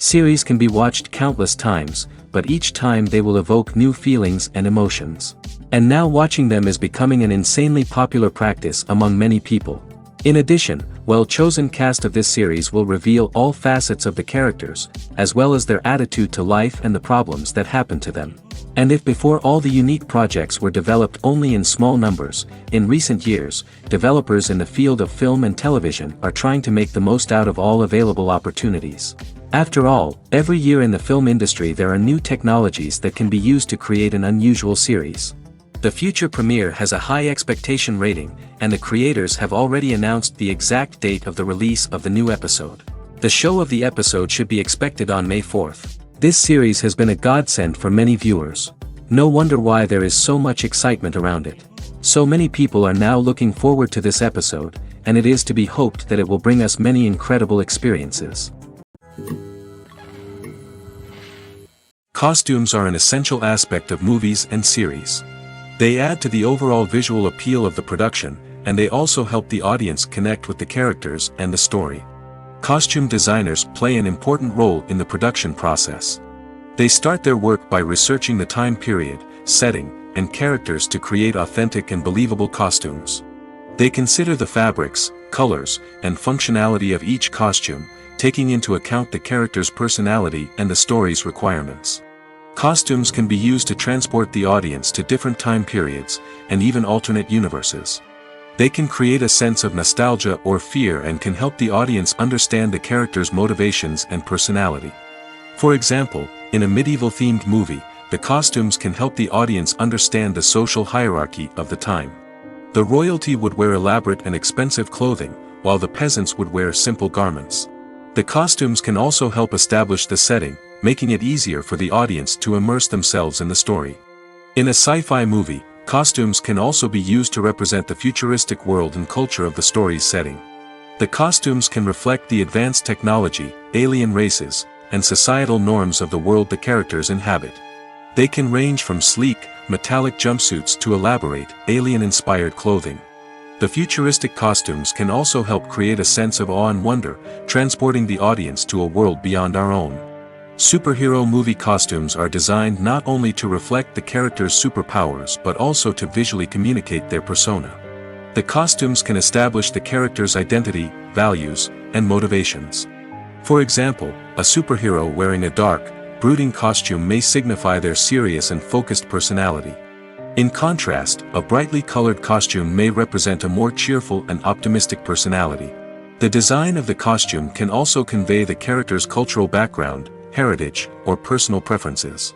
Series can be watched countless times, but each time they will evoke new feelings and emotions. And now watching them is becoming an insanely popular practice among many people. In addition, well-chosen cast of this series will reveal all facets of the characters, as well as their attitude to life and the problems that happen to them. And if before all the unique projects were developed only in small numbers, in recent years, developers in the field of film and television are trying to make the most out of all available opportunities. After all, every year in the film industry there are new technologies that can be used to create an unusual series. The future premiere has a high expectation rating, and the creators have already announced the exact date of the release of the new episode. The show of the episode should be expected on May 4th. This series has been a godsend for many viewers. No wonder why there is so much excitement around it. So many people are now looking forward to this episode, and it is to be hoped that it will bring us many incredible experiences. Costumes are an essential aspect of movies and series. They add to the overall visual appeal of the production, and they also help the audience connect with the characters and the story. Costume designers play an important role in the production process. They start their work by researching the time period, setting, and characters to create authentic and believable costumes. They consider the fabrics, colors, and functionality of each costume, taking into account the character's personality and the story's requirements. Costumes can be used to transport the audience to different time periods, and even alternate universes. They can create a sense of nostalgia or fear and can help the audience understand the character's motivations and personality. For example, in a medieval-themed movie, the costumes can help the audience understand the social hierarchy of the time. The royalty would wear elaborate and expensive clothing, while the peasants would wear simple garments. The costumes can also help establish the setting, making it easier for the audience to immerse themselves in the story. In a sci-fi movie, costumes can also be used to represent the futuristic world and culture of the story's setting. The costumes can reflect the advanced technology, alien races, and societal norms of the world the characters inhabit. They can range from sleek, metallic jumpsuits to elaborate, alien-inspired clothing. The futuristic costumes can also help create a sense of awe and wonder, transporting the audience to a world beyond our own. Superhero movie costumes are designed not only to reflect the character's superpowers but also to visually communicate their persona. The costumes can establish the character's identity, values, and motivations. For example, a superhero wearing a dark, brooding costume may signify their serious and focused personality. In contrast, a brightly colored costume may represent a more cheerful and optimistic personality. The design of the costume can also convey the character's cultural background, heritage, or personal preferences.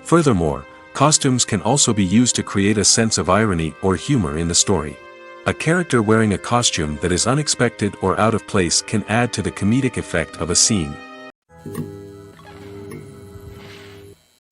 Furthermore, costumes can also be used to create a sense of irony or humor in the story. A character wearing a costume that is unexpected or out of place can add to the comedic effect of a scene.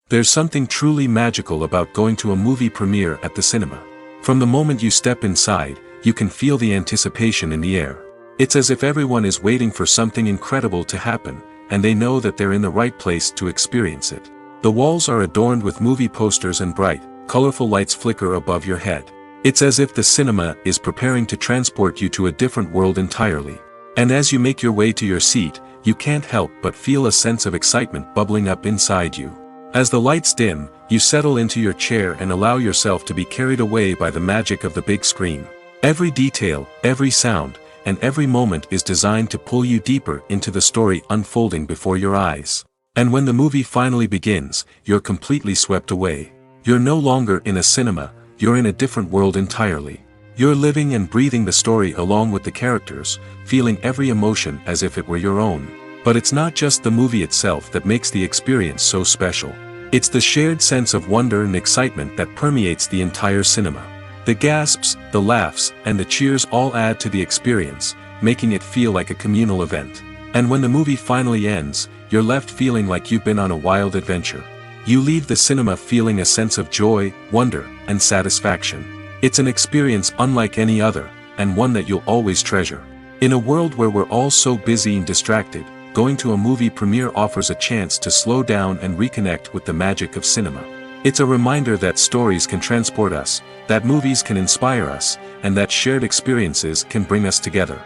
There's something truly magical about going to a movie premiere at the cinema. From the moment you step inside, you can feel the anticipation in the air. It's as if everyone is waiting for something incredible to happen, and they know that they're in the right place to experience it. The walls are adorned with movie posters and bright, colorful lights flicker above your head. It's as if the cinema is preparing to transport you to a different world entirely. And as you make your way to your seat, you can't help but feel a sense of excitement bubbling up inside you. As the lights dim, you settle into your chair and allow yourself to be carried away by the magic of the big screen. Every detail, every sound, and every moment is designed to pull you deeper into the story unfolding before your eyes. And when the movie finally begins, you're completely swept away. You're no longer in a cinema, you're in a different world entirely. You're living and breathing the story along with the characters, feeling every emotion as if it were your own. But it's not just the movie itself that makes the experience so special. It's the shared sense of wonder and excitement that permeates the entire cinema. The gasps, the laughs, and the cheers all add to the experience, making it feel like a communal event. And when the movie finally ends, you're left feeling like you've been on a wild adventure. You leave the cinema feeling a sense of joy, wonder, and satisfaction. It's an experience unlike any other, and one that you'll always treasure. In a world where we're all so busy and distracted, going to a movie premiere offers a chance to slow down and reconnect with the magic of cinema. It's a reminder that stories can transport us, that movies can inspire us, and that shared experiences can bring us together.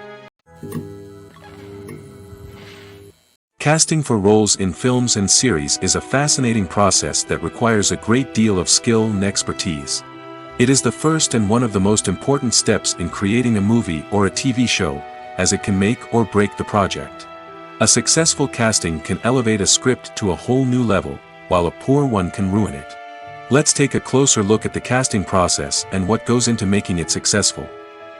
Casting for roles in films and series is a fascinating process that requires a great deal of skill and expertise. It is the first and one of the most important steps in creating a movie or a TV show, as it can make or break the project. A successful casting can elevate a script to a whole new level, while a poor one can ruin it. Let's take a closer look at the casting process and what goes into making it successful.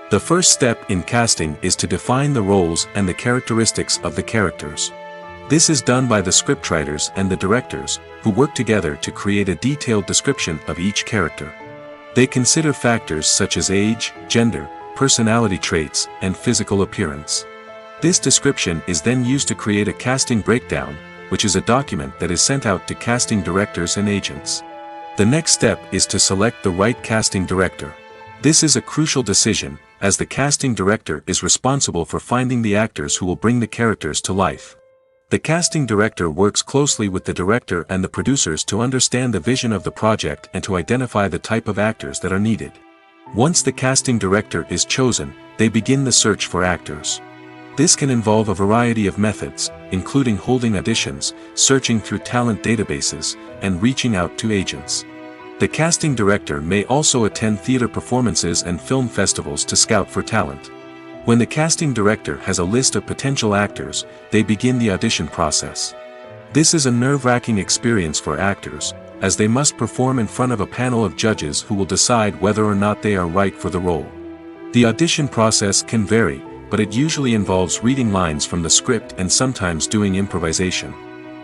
The first step in casting is to define the roles and the characteristics of the characters. This is done by the scriptwriters and the directors, who work together to create a detailed description of each character. They consider factors such as age, gender, personality traits, and physical appearance. This description is then used to create a casting breakdown, which is a document that is sent out to casting directors and agents. The next step is to select the right casting director. This is a crucial decision, as the casting director is responsible for finding the actors who will bring the characters to life. The casting director works closely with the director and the producers to understand the vision of the project and to identify the type of actors that are needed. Once the casting director is chosen, they begin the search for actors. This can involve a variety of methods, including holding auditions, searching through talent databases, and reaching out to agents. The casting director may also attend theater performances and film festivals to scout for talent. When the casting director has a list of potential actors, they begin the audition process. This is a nerve-wracking experience for actors, as they must perform in front of a panel of judges who will decide whether or not they are right for the role. The audition process can vary, but it usually involves reading lines from the script and sometimes doing improvisation.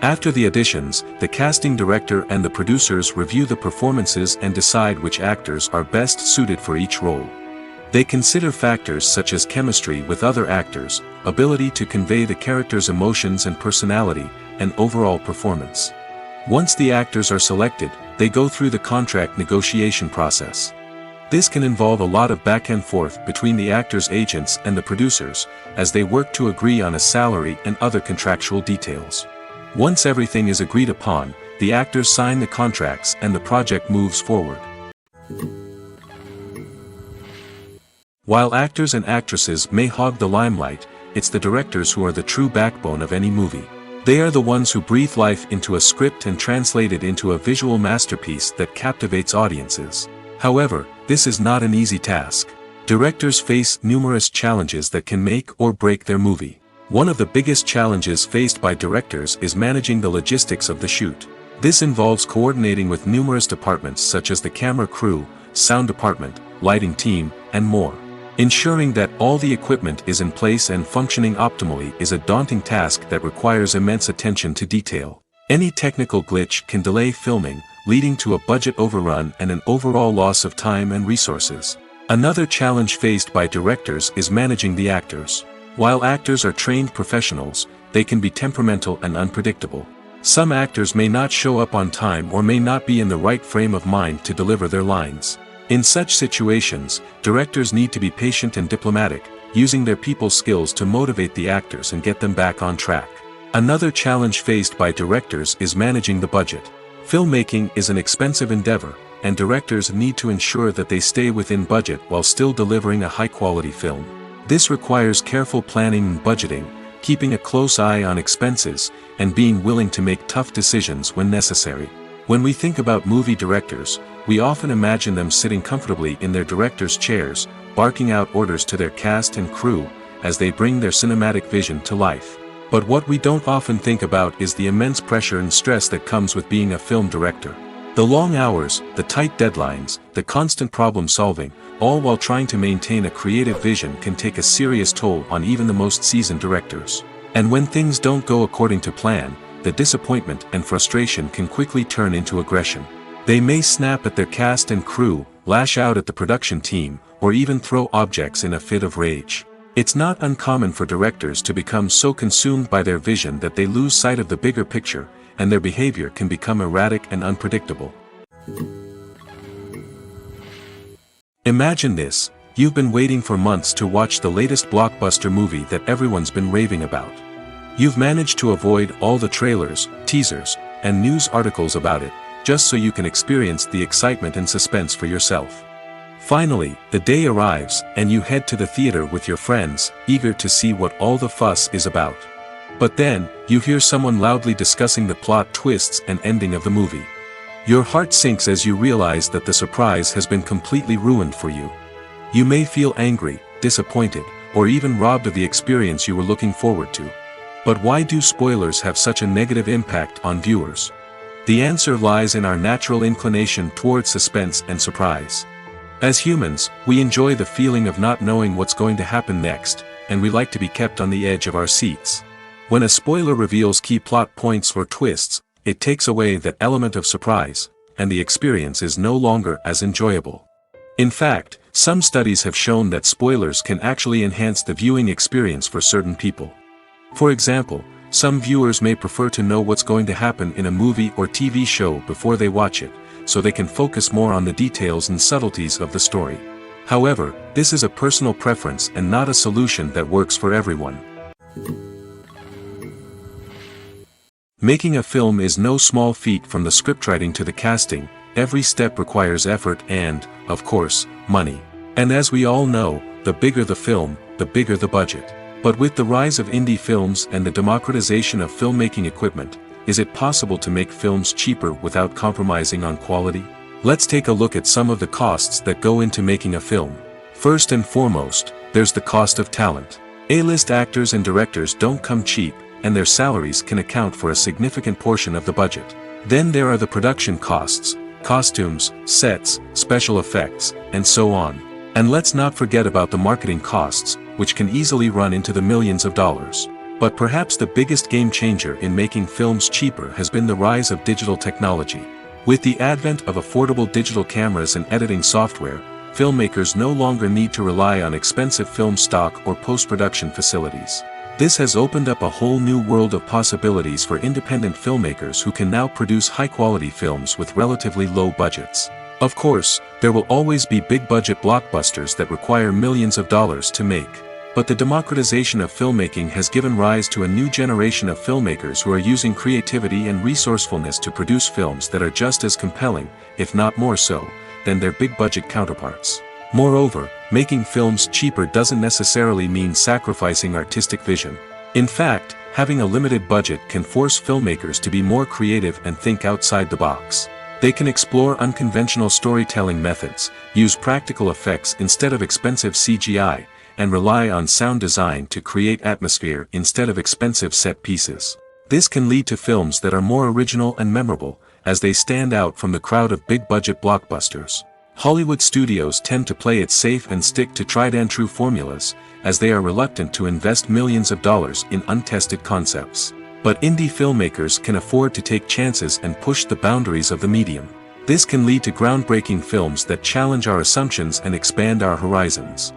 After the auditions, the casting director and the producers review the performances and decide which actors are best suited for each role. They consider factors such as chemistry with other actors, ability to convey the character's emotions and personality, and overall performance. Once the actors are selected, they go through the contract negotiation process. This can involve a lot of back and forth between the actors' agents and the producers, as they work to agree on a salary and other contractual details. Once everything is agreed upon, the actors sign the contracts and the project moves forward. While actors and actresses may hog the limelight, it's the directors who are the true backbone of any movie. They are the ones who breathe life into a script and translate it into a visual masterpiece that captivates audiences. However, this is not an easy task. Directors face numerous challenges that can make or break their movie. One of the biggest challenges faced by directors is managing the logistics of the shoot. This involves coordinating with numerous departments such as the camera crew, sound department, lighting team, and more. Ensuring that all the equipment is in place and functioning optimally is a daunting task that requires immense attention to detail. Any technical glitch can delay filming, leading to a budget overrun and an overall loss of time and resources. Another challenge faced by directors is managing the actors. While actors are trained professionals, they can be temperamental and unpredictable. Some actors may not show up on time or may not be in the right frame of mind to deliver their lines. In such situations, directors need to be patient and diplomatic, using their people skills to motivate the actors and get them back on track. Another challenge faced by directors is managing the budget. Filmmaking is an expensive endeavor, and directors need to ensure that they stay within budget while still delivering a high-quality film. This requires careful planning and budgeting, keeping a close eye on expenses, and being willing to make tough decisions when necessary. When we think about movie directors, we often imagine them sitting comfortably in their director's chairs, barking out orders to their cast and crew, as they bring their cinematic vision to life. But what we don't often think about is the immense pressure and stress that comes with being a film director. The long hours, the tight deadlines, the constant problem solving, all while trying to maintain a creative vision can take a serious toll on even the most seasoned directors. And when things don't go according to plan, the disappointment and frustration can quickly turn into aggression. They may snap at their cast and crew, lash out at the production team, or even throw objects in a fit of rage. It's not uncommon for directors to become so consumed by their vision that they lose sight of the bigger picture, and their behavior can become erratic and unpredictable. Imagine this: you've been waiting for months to watch the latest blockbuster movie that everyone's been raving about. You've managed to avoid all the trailers, teasers, and news articles about it, just so you can experience the excitement and suspense for yourself. Finally, the day arrives, and you head to the theater with your friends, eager to see what all the fuss is about. But then, you hear someone loudly discussing the plot twists and ending of the movie. Your heart sinks as you realize that the surprise has been completely ruined for you. You may feel angry, disappointed, or even robbed of the experience you were looking forward to. But why do spoilers have such a negative impact on viewers? The answer lies in our natural inclination toward suspense and surprise. As humans, we enjoy the feeling of not knowing what's going to happen next, and we like to be kept on the edge of our seats. When a spoiler reveals key plot points or twists, it takes away that element of surprise, and the experience is no longer as enjoyable. In fact, some studies have shown that spoilers can actually enhance the viewing experience for certain people. For example, some viewers may prefer to know what's going to happen in a movie or TV show before they watch it, so they can focus more on the details and subtleties of the story. However, this is a personal preference and not a solution that works for everyone. Making a film is no small feat. From the scriptwriting to the casting, every step requires effort and, of course, money. And as we all know, the bigger the film, the bigger the budget. But with the rise of indie films and the democratization of filmmaking equipment, is it possible to make films cheaper without compromising on quality? Let's take a look at some of the costs that go into making a film. First and foremost, there's the cost of talent. A-list actors and directors don't come cheap, and their salaries can account for a significant portion of the budget. Then there are the production costs, costumes, sets, special effects, and so on. And let's not forget about the marketing costs, which can easily run into the millions of dollars. But perhaps the biggest game changer in making films cheaper has been the rise of digital technology. With the advent of affordable digital cameras and editing software, filmmakers no longer need to rely on expensive film stock or post-production facilities. This has opened up a whole new world of possibilities for independent filmmakers who can now produce high-quality films with relatively low budgets. Of course, there will always be big-budget blockbusters that require millions of dollars to make. But the democratization of filmmaking has given rise to a new generation of filmmakers who are using creativity and resourcefulness to produce films that are just as compelling, if not more so, than their big-budget counterparts. Moreover, making films cheaper doesn't necessarily mean sacrificing artistic vision. In fact, having a limited budget can force filmmakers to be more creative and think outside the box. They can explore unconventional storytelling methods, use practical effects instead of expensive CGI, and rely on sound design to create atmosphere instead of expensive set pieces. This can lead to films that are more original and memorable, as they stand out from the crowd of big-budget blockbusters. Hollywood studios tend to play it safe and stick to tried-and-true formulas, as they are reluctant to invest millions of dollars in untested concepts. But indie filmmakers can afford to take chances and push the boundaries of the medium. This can lead to groundbreaking films that challenge our assumptions and expand our horizons.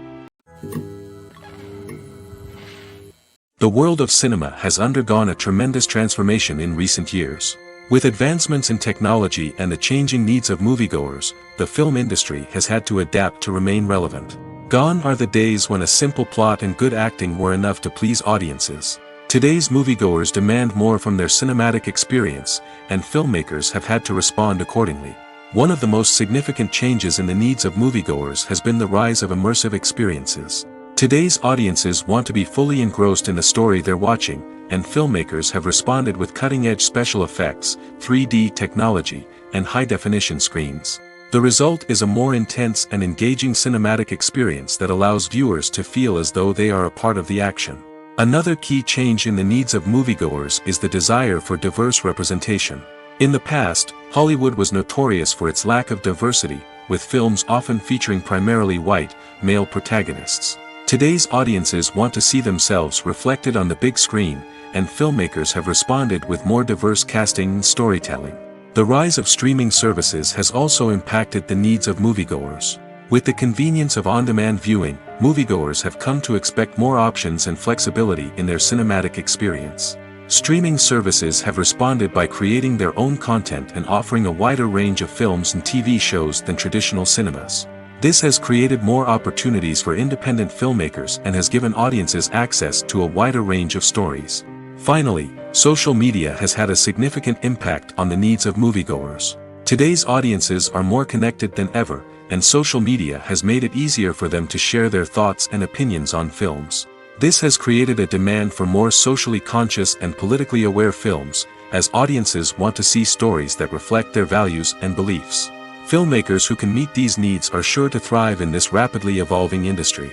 The world of cinema has undergone a tremendous transformation in recent years. With advancements in technology and the changing needs of moviegoers, the film industry has had to adapt to remain relevant. Gone are the days when a simple plot and good acting were enough to please audiences. Today's moviegoers demand more from their cinematic experience, and filmmakers have had to respond accordingly. One of the most significant changes in the needs of moviegoers has been the rise of immersive experiences. Today's audiences want to be fully engrossed in the story they're watching, and filmmakers have responded with cutting-edge special effects, 3D technology, and high-definition screens. The result is a more intense and engaging cinematic experience that allows viewers to feel as though they are a part of the action. Another key change in the needs of moviegoers is the desire for diverse representation. In the past, Hollywood was notorious for its lack of diversity, with films often featuring primarily white, male protagonists. Today's audiences want to see themselves reflected on the big screen, and filmmakers have responded with more diverse casting and storytelling. The rise of streaming services has also impacted the needs of moviegoers. With the convenience of on-demand viewing, moviegoers have come to expect more options and flexibility in their cinematic experience. Streaming services have responded by creating their own content and offering a wider range of films and TV shows than traditional cinemas. This has created more opportunities for independent filmmakers and has given audiences access to a wider range of stories. Finally, social media has had a significant impact on the needs of moviegoers. Today's audiences are more connected than ever, and social media has made it easier for them to share their thoughts and opinions on films. This has created a demand for more socially conscious and politically aware films, as audiences want to see stories that reflect their values and beliefs. Filmmakers who can meet these needs are sure to thrive in this rapidly evolving industry.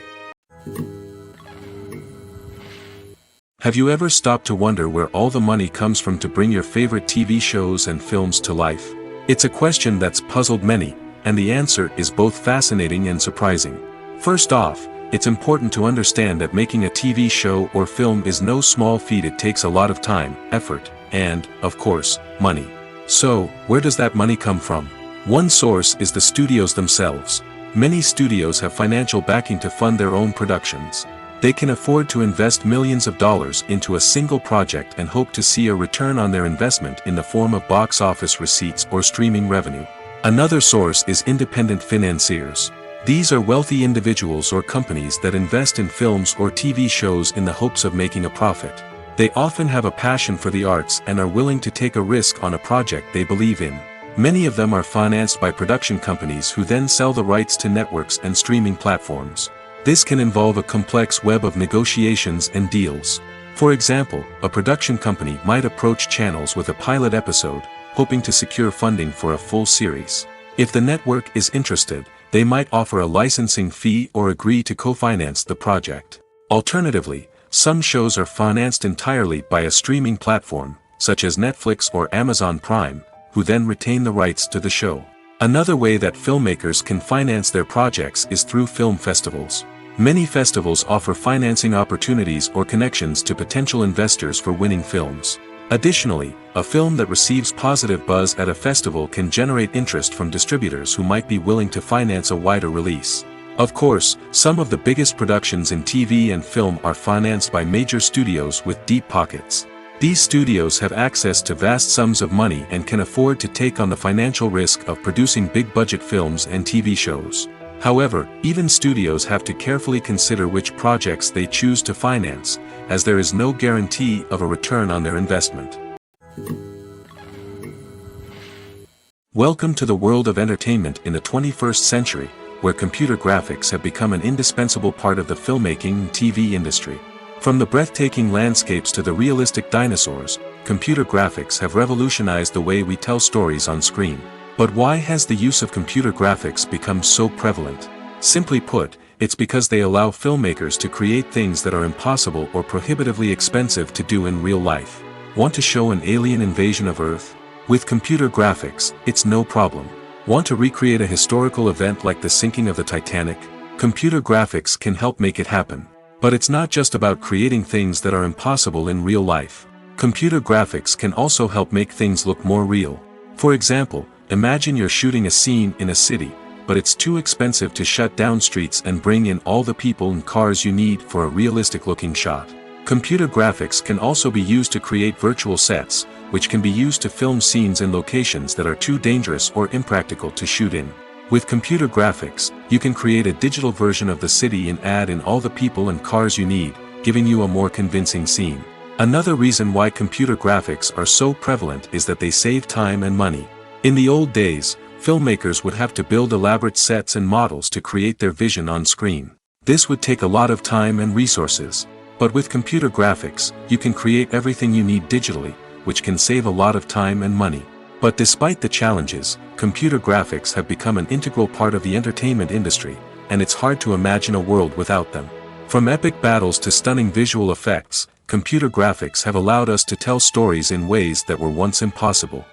Have you ever stopped to wonder where all the money comes from to bring your favorite TV shows and films to life? It's a question that's puzzled many, and the answer is both fascinating and surprising. First off, it's important to understand that making a TV show or film is no small feat. It takes a lot of time, effort, and, of course, money. So, where does that money come from? One source is the studios themselves. Many studios have financial backing to fund their own productions. They can afford to invest millions of dollars into a single project and hope to see a return on their investment in the form of box office receipts or streaming revenue. Another source is independent financiers. These are wealthy individuals or companies that invest in films or TV shows in the hopes of making a profit. They often have a passion for the arts and are willing to take a risk on a project they believe in. Many of them are financed by production companies who then sell the rights to networks and streaming platforms. This can involve a complex web of negotiations and deals. For example, a production company might approach channels with a pilot episode, hoping to secure funding for a full series. If the network is interested, they might offer a licensing fee or agree to co-finance the project. Alternatively, some shows are financed entirely by a streaming platform, such as Netflix or Amazon Prime, who then retain the rights to the show. Another way that filmmakers can finance their projects is through film festivals. Many festivals offer financing opportunities or connections to potential investors for winning films. Additionally, a film that receives positive buzz at a festival can generate interest from distributors who might be willing to finance a wider release. Of course, some of the biggest productions in TV and film are financed by major studios with deep pockets. These studios have access to vast sums of money and can afford to take on the financial risk of producing big-budget films and TV shows. However, even studios have to carefully consider which projects they choose to finance, as there is no guarantee of a return on their investment. Welcome to the world of entertainment in the 21st century, where computer graphics have become an indispensable part of the filmmaking and TV industry. From the breathtaking landscapes to the realistic dinosaurs, computer graphics have revolutionized the way we tell stories on screen. But why has the use of computer graphics become so prevalent? Simply put, it's because they allow filmmakers to create things that are impossible or prohibitively expensive to do in real life. Want to show an alien invasion of Earth? With computer graphics, it's no problem. Want to recreate a historical event like the sinking of the Titanic? Computer graphics can help make it happen. But it's not just about creating things that are impossible in real life. Computer graphics can also help make things look more real. For example, imagine you're shooting a scene in a city, but it's too expensive to shut down streets and bring in all the people and cars you need for a realistic-looking shot. Computer graphics can also be used to create virtual sets, which can be used to film scenes in locations that are too dangerous or impractical to shoot in. With computer graphics, you can create a digital version of the city and add in all the people and cars you need, giving you a more convincing scene. Another reason why computer graphics are so prevalent is that they save time and money. In the old days, filmmakers would have to build elaborate sets and models to create their vision on screen. This would take a lot of time and resources. But with computer graphics, you can create everything you need digitally, which can save a lot of time and money. But despite the challenges, computer graphics have become an integral part of the entertainment industry, and it's hard to imagine a world without them. From epic battles to stunning visual effects, computer graphics have allowed us to tell stories in ways that were once impossible.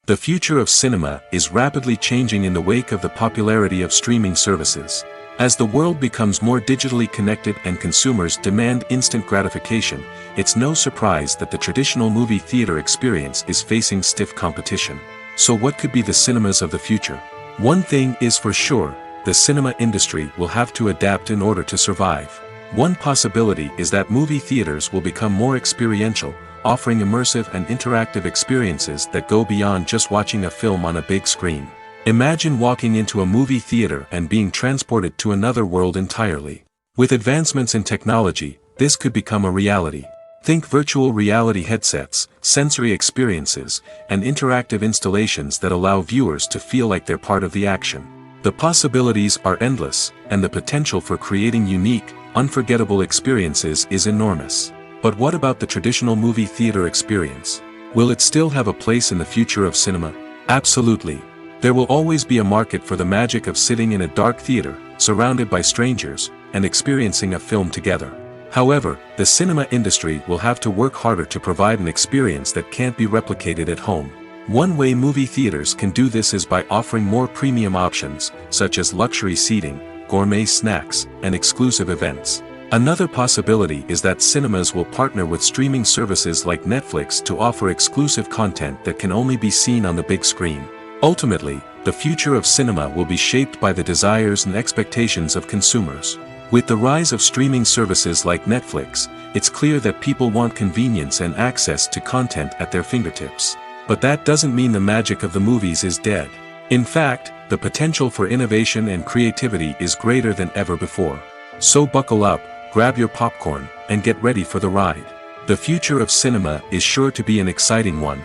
The future of cinema is rapidly changing in the wake of the popularity of streaming services. As the world becomes more digitally connected and consumers demand instant gratification, it's no surprise that the traditional movie theater experience is facing stiff competition. So what could be the cinemas of the future? One thing is for sure, the cinema industry will have to adapt in order to survive. One possibility is that movie theaters will become more experiential, offering immersive and interactive experiences that go beyond just watching a film on a big screen. Imagine walking into a movie theater and being transported to another world entirely. With advancements in technology, this could become a reality. Think virtual reality headsets, sensory experiences, and interactive installations that allow viewers to feel like they're part of the action. The possibilities are endless, and the potential for creating unique, unforgettable experiences is enormous. But what about the traditional movie theater experience? Will it still have a place in the future of cinema? Absolutely. There will always be a market for the magic of sitting in a dark theater, surrounded by strangers, and experiencing a film together. However, the cinema industry will have to work harder to provide an experience that can't be replicated at home. One way movie theaters can do this is by offering more premium options, such as luxury seating, gourmet snacks, and exclusive events. Another possibility is that cinemas will partner with streaming services like Netflix to offer exclusive content that can only be seen on the big screen. Ultimately, the future of cinema will be shaped by the desires and expectations of consumers. With the rise of streaming services like Netflix, it's clear that people want convenience and access to content at their fingertips. But that doesn't mean the magic of the movies is dead. In fact, the potential for innovation and creativity is greater than ever before. So buckle up, grab your popcorn, and get ready for the ride. The future of cinema is sure to be an exciting one.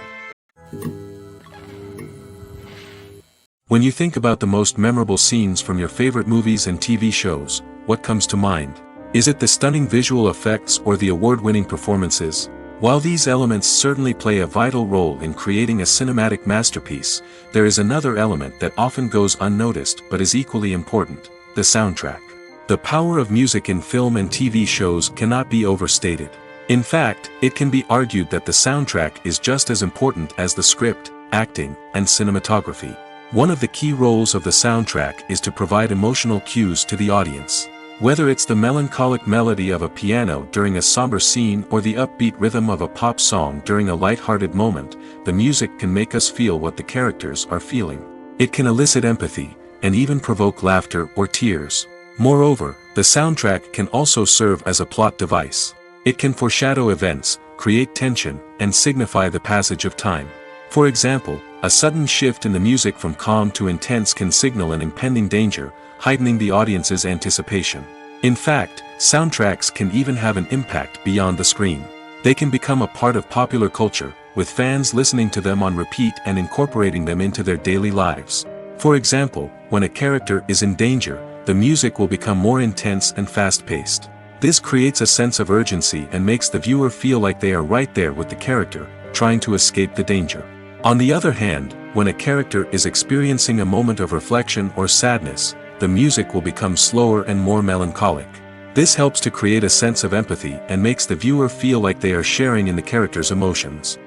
When you think about the most memorable scenes from your favorite movies and TV shows, what comes to mind? Is it the stunning visual effects or the award-winning performances? While these elements certainly play a vital role in creating a cinematic masterpiece, there is another element that often goes unnoticed but is equally important: the soundtrack. The power of music in film and TV shows cannot be overstated. In fact, it can be argued that the soundtrack is just as important as the script, acting, and cinematography. One of the key roles of the soundtrack is to provide emotional cues to the audience. Whether it's the melancholic melody of a piano during a somber scene or the upbeat rhythm of a pop song during a light-hearted moment, the music can make us feel what the characters are feeling. It can elicit empathy, and even provoke laughter or tears. Moreover, the soundtrack can also serve as a plot device. It can foreshadow events, create tension, and signify the passage of time. For example, a sudden shift in the music from calm to intense can signal an impending danger, heightening the audience's anticipation. In fact, soundtracks can even have an impact beyond the screen. They can become a part of popular culture, with fans listening to them on repeat and incorporating them into their daily lives. For example, when a character is in danger, the music will become more intense and fast-paced. This creates a sense of urgency and makes the viewer feel like they are right there with the character, trying to escape the danger. On the other hand, when a character is experiencing a moment of reflection or sadness, the music will become slower and more melancholic. This helps to create a sense of empathy and makes the viewer feel like they are sharing in the character's emotions.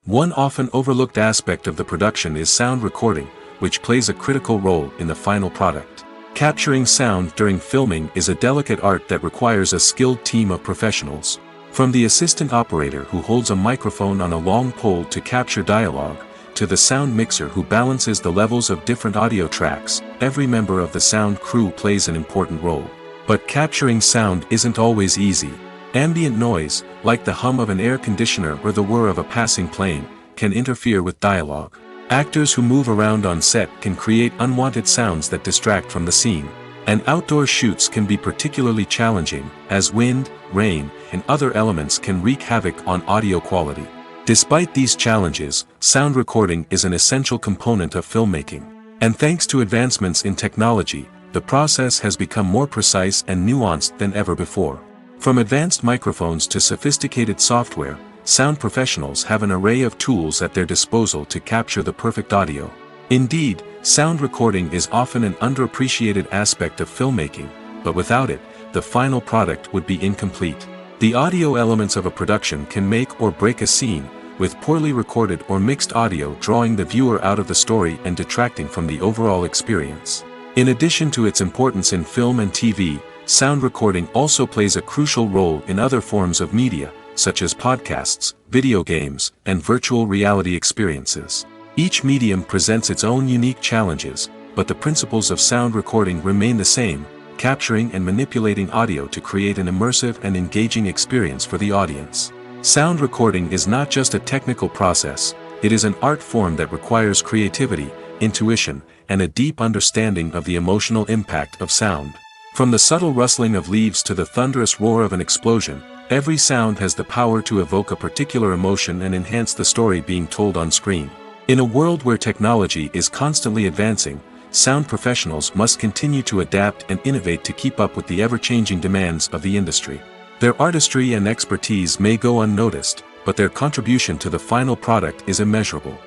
One often overlooked aspect of the production is sound recording, which plays a critical role in the final product. Capturing sound during filming is a delicate art that requires a skilled team of professionals. From the assistant operator who holds a microphone on a long pole to capture dialogue, to the sound mixer who balances the levels of different audio tracks, every member of the sound crew plays an important role. But capturing sound isn't always easy. Ambient noise, like the hum of an air conditioner or the whir of a passing plane, can interfere with dialogue. Actors who move around on set can create unwanted sounds that distract from the scene. And outdoor shoots can be particularly challenging, as wind, rain, and other elements can wreak havoc on audio quality. Despite these challenges, sound recording is an essential component of filmmaking. And thanks to advancements in technology, the process has become more precise and nuanced than ever before. From advanced microphones to sophisticated software, sound professionals have an array of tools at their disposal to capture the perfect audio. Indeed, sound recording is often an underappreciated aspect of filmmaking, but without it, the final product would be incomplete. The audio elements of a production can make or break a scene, with poorly recorded or mixed audio drawing the viewer out of the story and detracting from the overall experience. In addition to its importance in film and TV, sound recording also plays a crucial role in other forms of media, such as podcasts, video games, and virtual reality experiences. Each medium presents its own unique challenges, but the principles of sound recording remain the same: capturing and manipulating audio to create an immersive and engaging experience for the audience. Sound recording is not just a technical process, it is an art form that requires creativity, intuition, and a deep understanding of the emotional impact of sound. From the subtle rustling of leaves to the thunderous roar of an explosion, every sound has the power to evoke a particular emotion and enhance the story being told on screen. In a world where technology is constantly advancing, sound professionals must continue to adapt and innovate to keep up with the ever-changing demands of the industry. Their artistry and expertise may go unnoticed, but their contribution to the final product is immeasurable.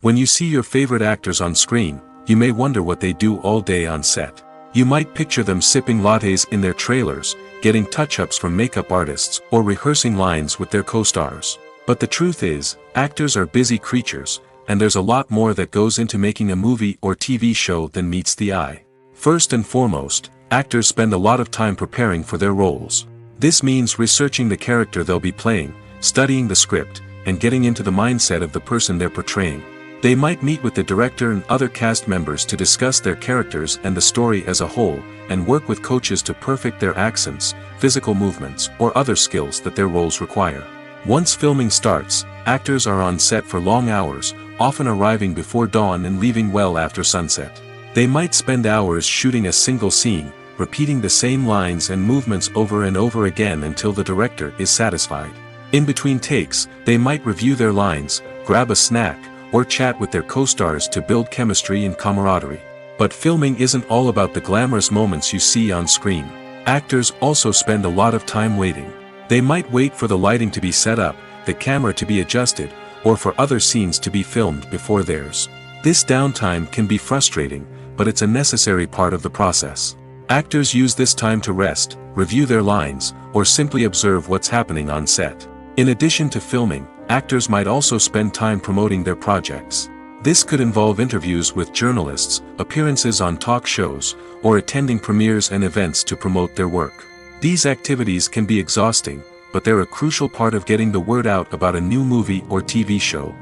When you see your favorite actors on screen, you may wonder what they do all day on set. You might picture them sipping lattes in their trailers, getting touch-ups from makeup artists, or rehearsing lines with their co-stars. But the truth is, actors are busy creatures, and there's a lot more that goes into making a movie or TV show than meets the eye. First and foremost, actors spend a lot of time preparing for their roles. This means researching the character they'll be playing, studying the script, and getting into the mindset of the person they're portraying. They might meet with the director and other cast members to discuss their characters and the story as a whole, and work with coaches to perfect their accents, physical movements, or other skills that their roles require. Once filming starts, actors are on set for long hours, often arriving before dawn and leaving well after sunset. They might spend hours shooting a single scene, repeating the same lines and movements over and over again until the director is satisfied. In between takes, they might review their lines, grab a snack, or chat with their co-stars to build chemistry and camaraderie. But filming isn't all about the glamorous moments you see on screen. Actors also spend a lot of time waiting. They might wait for the lighting to be set up, the camera to be adjusted, or for other scenes to be filmed before theirs. This downtime can be frustrating, but it's a necessary part of the process. Actors use this time to rest, review their lines, or simply observe what's happening on set. In addition to filming, actors might also spend time promoting their projects. This could involve interviews with journalists, appearances on talk shows, or attending premieres and events to promote their work. These activities can be exhausting, but they're a crucial part of getting the word out about a new movie or TV show.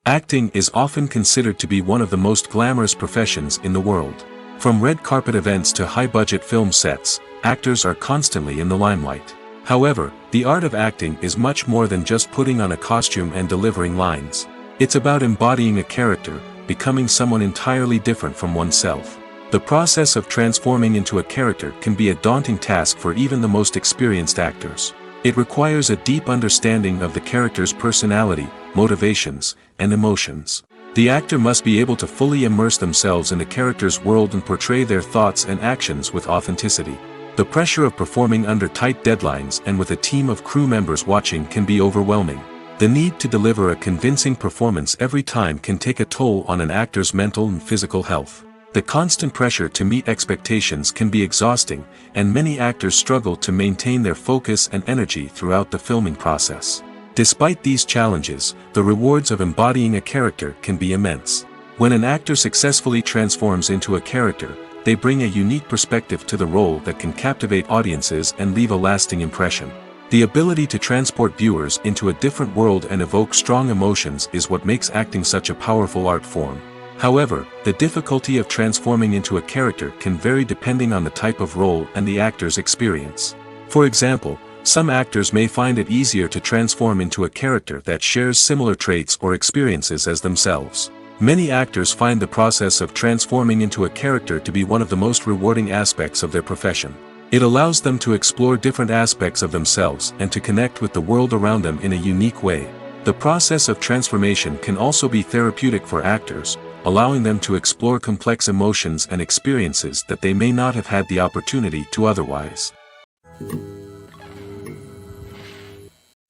Acting is often considered to be one of the most glamorous professions in the world. From red carpet events to high-budget film sets, actors are constantly in the limelight. However, the art of acting is much more than just putting on a costume and delivering lines. It's about embodying a character, becoming someone entirely different from oneself. The process of transforming into a character can be a daunting task for even the most experienced actors. It requires a deep understanding of the character's personality, motivations, and emotions. The actor must be able to fully immerse themselves in the character's world and portray their thoughts and actions with authenticity. The pressure of performing under tight deadlines and with a team of crew members watching can be overwhelming. The need to deliver a convincing performance every time can take a toll on an actor's mental and physical health. The constant pressure to meet expectations can be exhausting, and many actors struggle to maintain their focus and energy throughout the filming process. Despite these challenges, the rewards of embodying a character can be immense. When an actor successfully transforms into a character, they bring a unique perspective to the role that can captivate audiences and leave a lasting impression. The ability to transport viewers into a different world and evoke strong emotions is what makes acting such a powerful art form. However, the difficulty of transforming into a character can vary depending on the type of role and the actor's experience. For example, some actors may find it easier to transform into a character that shares similar traits or experiences as themselves. Many actors find the process of transforming into a character to be one of the most rewarding aspects of their profession. It allows them to explore different aspects of themselves and to connect with the world around them in a unique way. The process of transformation can also be therapeutic for actors, allowing them to explore complex emotions and experiences that they may not have had the opportunity to otherwise.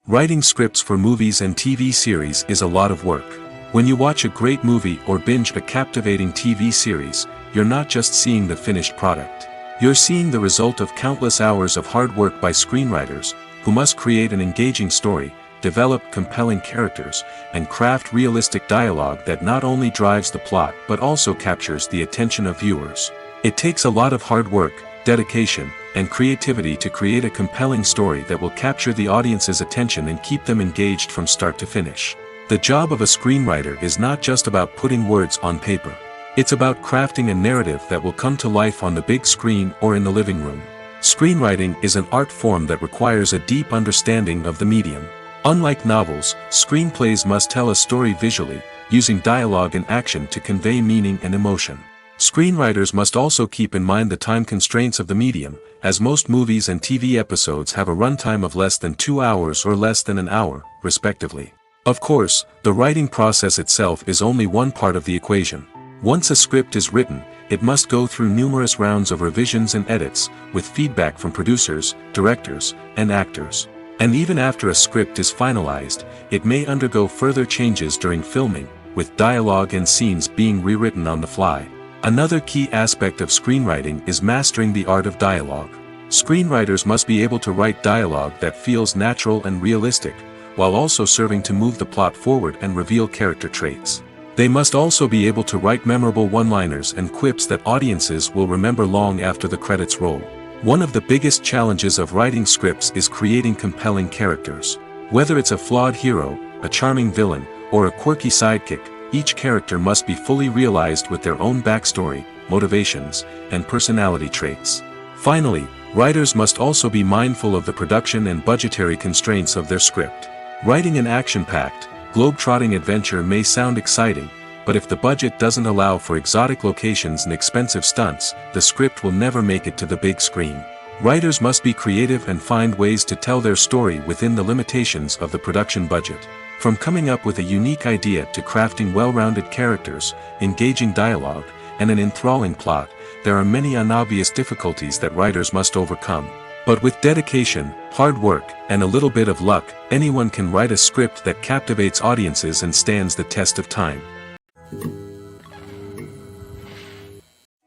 Writing scripts for movies and TV series is a lot of work. When you watch a great movie or binge a captivating TV series, you're not just seeing the finished product. You're seeing the result of countless hours of hard work by screenwriters, who must create an engaging story, develop compelling characters, and craft realistic dialogue that not only drives the plot but also captures the attention of viewers. It takes a lot of hard work, dedication, and creativity to create a compelling story that will capture the audience's attention and keep them engaged from start to finish. The job of a screenwriter is not just about putting words on paper. It's about crafting a narrative that will come to life on the big screen or in the living room. Screenwriting is an art form that requires a deep understanding of the medium. Unlike novels, screenplays must tell a story visually, using dialogue and action to convey meaning and emotion. Screenwriters must also keep in mind the time constraints of the medium, as most movies and TV episodes have a runtime of less than 2 hours or less than an hour, respectively. Of course, the writing process itself is only one part of the equation. Once a script is written, it must go through numerous rounds of revisions and edits, with feedback from producers, directors, and actors. And even after a script is finalized, it may undergo further changes during filming, with dialogue and scenes being rewritten on the fly. Another key aspect of screenwriting is mastering the art of dialogue. Screenwriters must be able to write dialogue that feels natural and realistic, while also serving to move the plot forward and reveal character traits. They must also be able to write memorable one-liners and quips that audiences will remember long after the credits roll. One of the biggest challenges of writing scripts is creating compelling characters. Whether it's a flawed hero, a charming villain, or a quirky sidekick, each character must be fully realized with their own backstory, motivations, and personality traits. Finally, writers must also be mindful of the production and budgetary constraints of their script. Writing an action-packed, globe-trotting adventure may sound exciting, but if the budget doesn't allow for exotic locations and expensive stunts, the script will never make it to the big screen. Writers must be creative and find ways to tell their story within the limitations of the production budget. From coming up with a unique idea to crafting well-rounded characters, engaging dialogue, and an enthralling plot, there are many unobvious difficulties that writers must overcome. But with dedication, hard work, and a little bit of luck, anyone can write a script that captivates audiences and stands the test of time.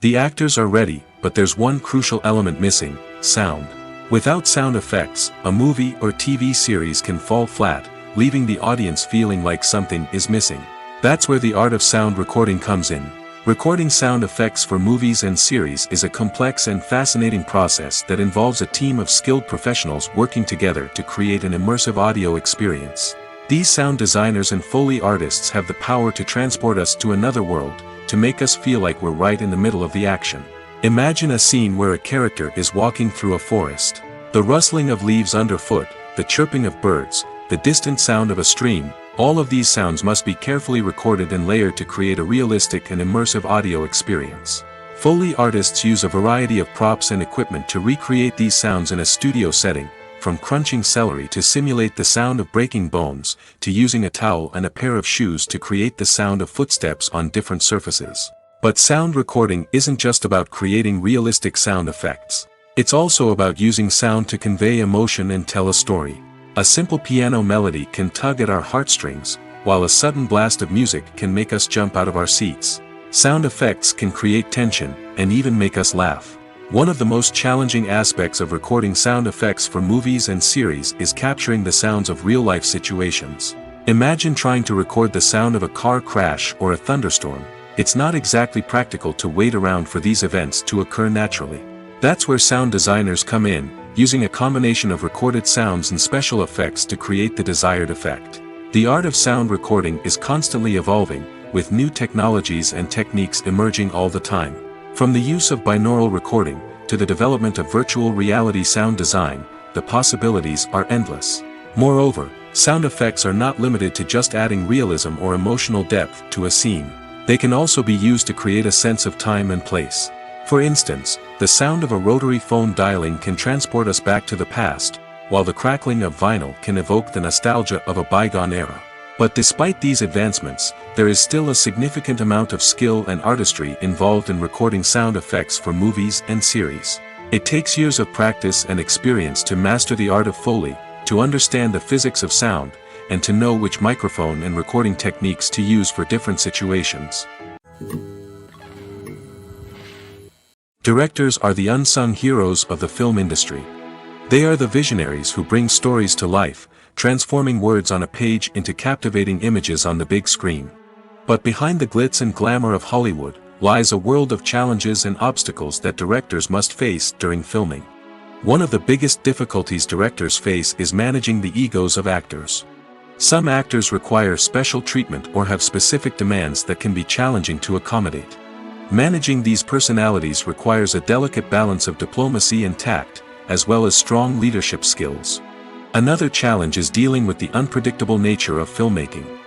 The actors are ready, but there's one crucial element missing: sound. Without sound effects, a movie or TV series can fall flat, leaving the audience feeling like something is missing. That's where the art of sound recording comes in. Recording sound effects for movies and series is a complex and fascinating process that involves a team of skilled professionals working together to create an immersive audio experience. These sound designers and Foley artists have the power to transport us to another world, to make us feel like we're right in the middle of the action. Imagine a scene where a character is walking through a forest. The rustling of leaves underfoot, the chirping of birds, the distant sound of a stream, all of these sounds must be carefully recorded and layered to create a realistic and immersive audio experience. Foley artists use a variety of props and equipment to recreate these sounds in a studio setting, from crunching celery to simulate the sound of breaking bones, to using a towel and a pair of shoes to create the sound of footsteps on different surfaces. But sound recording isn't just about creating realistic sound effects. It's also about using sound to convey emotion and tell a story. A simple piano melody can tug at our heartstrings, while a sudden blast of music can make us jump out of our seats. Sound effects can create tension, and even make us laugh. One of the most challenging aspects of recording sound effects for movies and series is capturing the sounds of real-life situations. Imagine trying to record the sound of a car crash or a thunderstorm. It's not exactly practical to wait around for these events to occur naturally. That's where sound designers come in, using a combination of recorded sounds and special effects to create the desired effect. The art of sound recording is constantly evolving, with new technologies and techniques emerging all the time. From the use of binaural recording, to the development of virtual reality sound design, the possibilities are endless. Moreover, sound effects are not limited to just adding realism or emotional depth to a scene. They can also be used to create a sense of time and place. For instance, the sound of a rotary phone dialing can transport us back to the past, while the crackling of vinyl can evoke the nostalgia of a bygone era. But despite these advancements, there is still a significant amount of skill and artistry involved in recording sound effects for movies and series. It takes years of practice and experience to master the art of Foley, to understand the physics of sound, and to know which microphone and recording techniques to use for different situations. Directors are the unsung heroes of the film industry. They are the visionaries who bring stories to life, transforming words on a page into captivating images on the big screen. But behind the glitz and glamour of Hollywood, lies a world of challenges and obstacles that directors must face during filming. One of the biggest difficulties directors face is managing the egos of actors. Some actors require special treatment or have specific demands that can be challenging to accommodate. Managing these personalities requires a delicate balance of diplomacy and tact, as well as strong leadership skills. Another challenge is dealing with the unpredictable nature of filmmaking.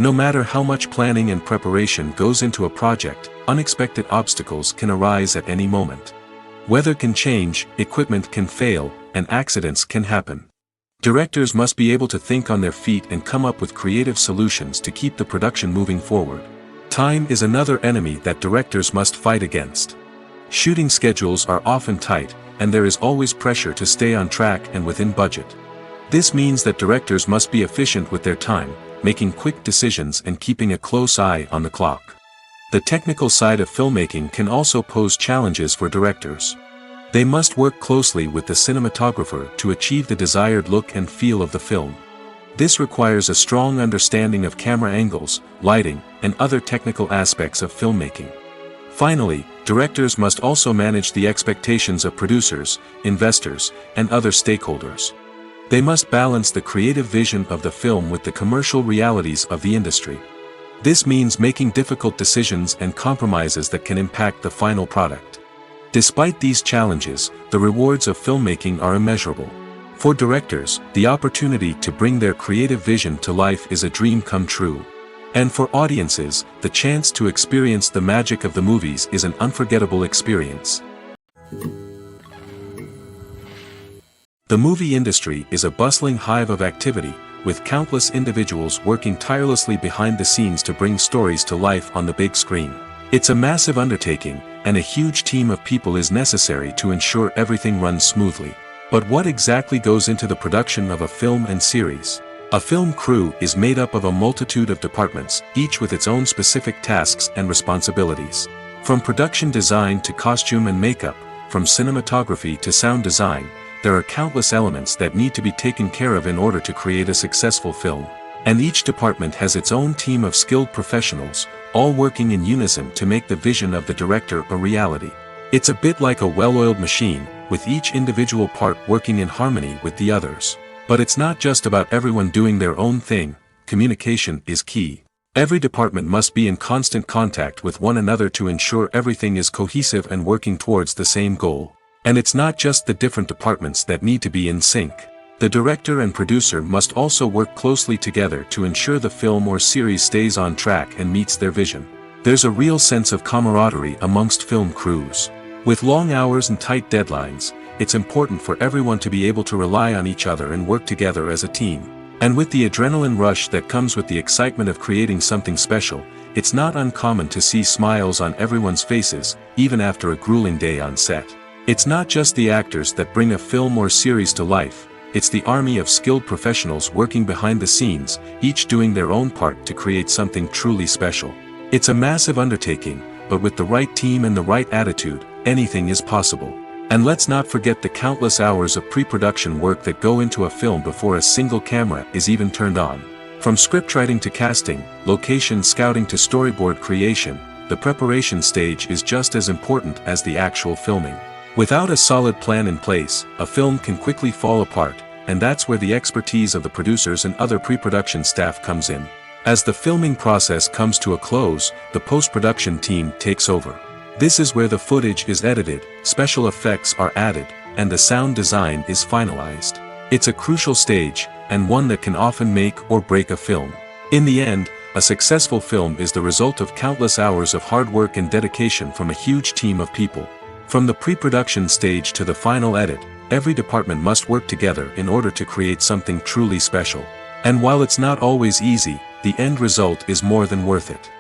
No matter how much planning and preparation goes into a project, unexpected obstacles can arise at any moment. Weather can change, equipment can fail, and accidents can happen. Directors must be able to think on their feet and come up with creative solutions to keep the production moving forward. Time is another enemy that directors must fight against. Shooting schedules are often tight, and there is always pressure to stay on track and within budget. This means that directors must be efficient with their time, making quick decisions and keeping a close eye on the clock. The technical side of filmmaking can also pose challenges for directors. They must work closely with the cinematographer to achieve the desired look and feel of the film. This requires a strong understanding of camera angles, lighting, and other technical aspects of filmmaking. Finally, directors must also manage the expectations of producers, investors, and other stakeholders. They must balance the creative vision of the film with the commercial realities of the industry. This means making difficult decisions and compromises that can impact the final product. Despite these challenges, the rewards of filmmaking are immeasurable. For directors, the opportunity to bring their creative vision to life is a dream come true. And for audiences, the chance to experience the magic of the movies is an unforgettable experience. The movie industry is a bustling hive of activity, with countless individuals working tirelessly behind the scenes to bring stories to life on the big screen. It's a massive undertaking, and a huge team of people is necessary to ensure everything runs smoothly. But what exactly goes into the production of a film and series? A film crew is made up of a multitude of departments, each with its own specific tasks and responsibilities. From production design to costume and makeup, from cinematography to sound design, there are countless elements that need to be taken care of in order to create a successful film. And each department has its own team of skilled professionals, all working in unison to make the vision of the director a reality. It's a bit like a well-oiled machine, with each individual part working in harmony with the others. But it's not just about everyone doing their own thing. Communication is key. Every department must be in constant contact with one another to ensure everything is cohesive and working towards the same goal. And it's not just the different departments that need to be in sync. The director and producer must also work closely together to ensure the film or series stays on track and meets their vision. There's a real sense of camaraderie amongst film crews. With long hours and tight deadlines, it's important for everyone to be able to rely on each other and work together as a team. And with the adrenaline rush that comes with the excitement of creating something special, it's not uncommon to see smiles on everyone's faces, even after a grueling day on set. It's not just the actors that bring a film or series to life. It's the army of skilled professionals working behind the scenes, each doing their own part to create something truly special. It's a massive undertaking, but with the right team and the right attitude, anything is possible. And let's not forget the countless hours of pre-production work that go into a film before a single camera is even turned on. From scriptwriting to casting, location scouting to storyboard creation, the preparation stage is just as important as the actual filming. Without a solid plan in place, a film can quickly fall apart, and that's where the expertise of the producers and other pre-production staff comes in. As the filming process comes to a close, the post-production team takes over. This is where the footage is edited, special effects are added, and the sound design is finalized. It's a crucial stage, and one that can often make or break a film. In the end, a successful film is the result of countless hours of hard work and dedication from a huge team of people. From the pre-production stage to the final edit, every department must work together in order to create something truly special. And while it's not always easy, the end result is more than worth it.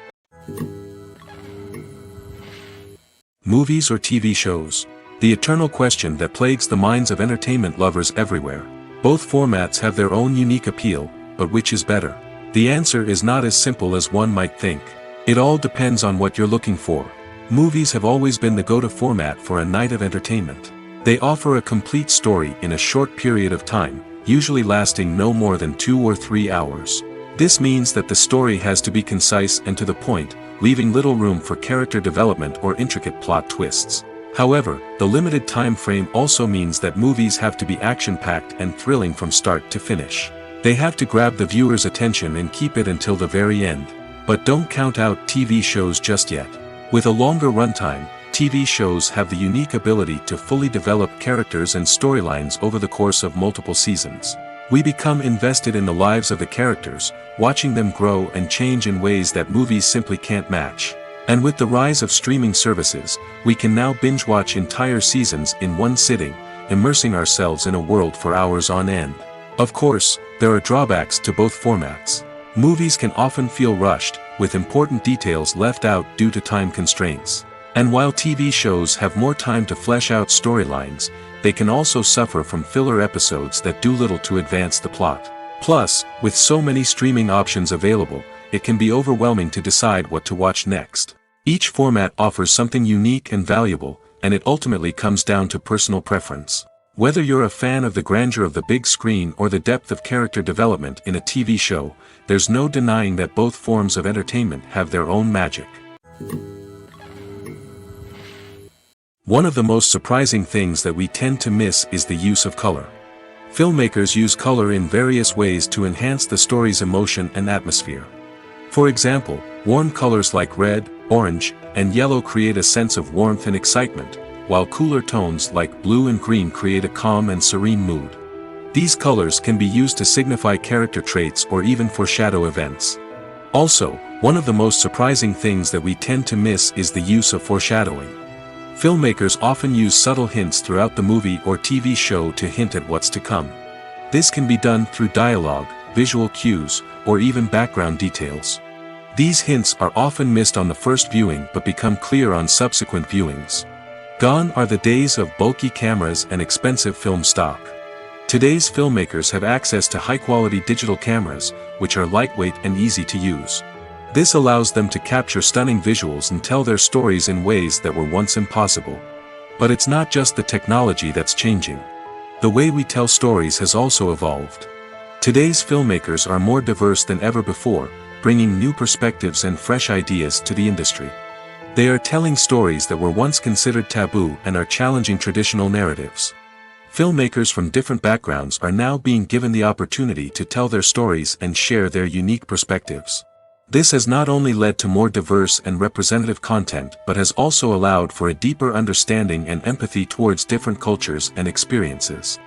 Movies or TV shows? The eternal question that plagues the minds of entertainment lovers everywhere. Both formats have their own unique appeal, but which is better? The answer is not as simple as one might think. It all depends on what you're looking for. Movies have always been the go-to format for a night of entertainment. They offer a complete story in a short period of time, usually lasting no more than 2 or 3 hours. This means that the story has to be concise and to the point, leaving little room for character development or intricate plot twists. However, the limited time frame also means that movies have to be action-packed and thrilling from start to finish. They have to grab the viewer's attention and keep it until the very end. But don't count out TV shows just yet. With a longer runtime, TV shows have the unique ability to fully develop characters and storylines over the course of multiple seasons. We become invested in the lives of the characters, watching them grow and change in ways that movies simply can't match. And with the rise of streaming services, we can now binge-watch entire seasons in one sitting, immersing ourselves in a world for hours on end. Of course, there are drawbacks to both formats. Movies can often feel rushed, with important details left out due to time constraints. And while TV shows have more time to flesh out storylines, they can also suffer from filler episodes that do little to advance the plot. Plus, with so many streaming options available, it can be overwhelming to decide what to watch next. Each format offers something unique and valuable, and it ultimately comes down to personal preference. Whether you're a fan of the grandeur of the big screen or the depth of character development in a TV show, there's no denying that both forms of entertainment have their own magic. One of the most surprising things that we tend to miss is the use of color. Filmmakers use color in various ways to enhance the story's emotion and atmosphere. For example, warm colors like red, orange, and yellow create a sense of warmth and excitement, while cooler tones like blue and green create a calm and serene mood. These colors can be used to signify character traits or even foreshadow events. Also, one of the most surprising things that we tend to miss is the use of foreshadowing. Filmmakers often use subtle hints throughout the movie or TV show to hint at what's to come. This can be done through dialogue, visual cues, or even background details. These hints are often missed on the first viewing but become clear on subsequent viewings. Gone are the days of bulky cameras and expensive film stock. Today's filmmakers have access to high-quality digital cameras, which are lightweight and easy to use. This allows them to capture stunning visuals and tell their stories in ways that were once impossible. But it's not just the technology that's changing. The way we tell stories has also evolved. Today's filmmakers are more diverse than ever before, bringing new perspectives and fresh ideas to the industry. They are telling stories that were once considered taboo and are challenging traditional narratives. Filmmakers from different backgrounds are now being given the opportunity to tell their stories and share their unique perspectives. This has not only led to more diverse and representative content but has also allowed for a deeper understanding and empathy towards different cultures and experiences.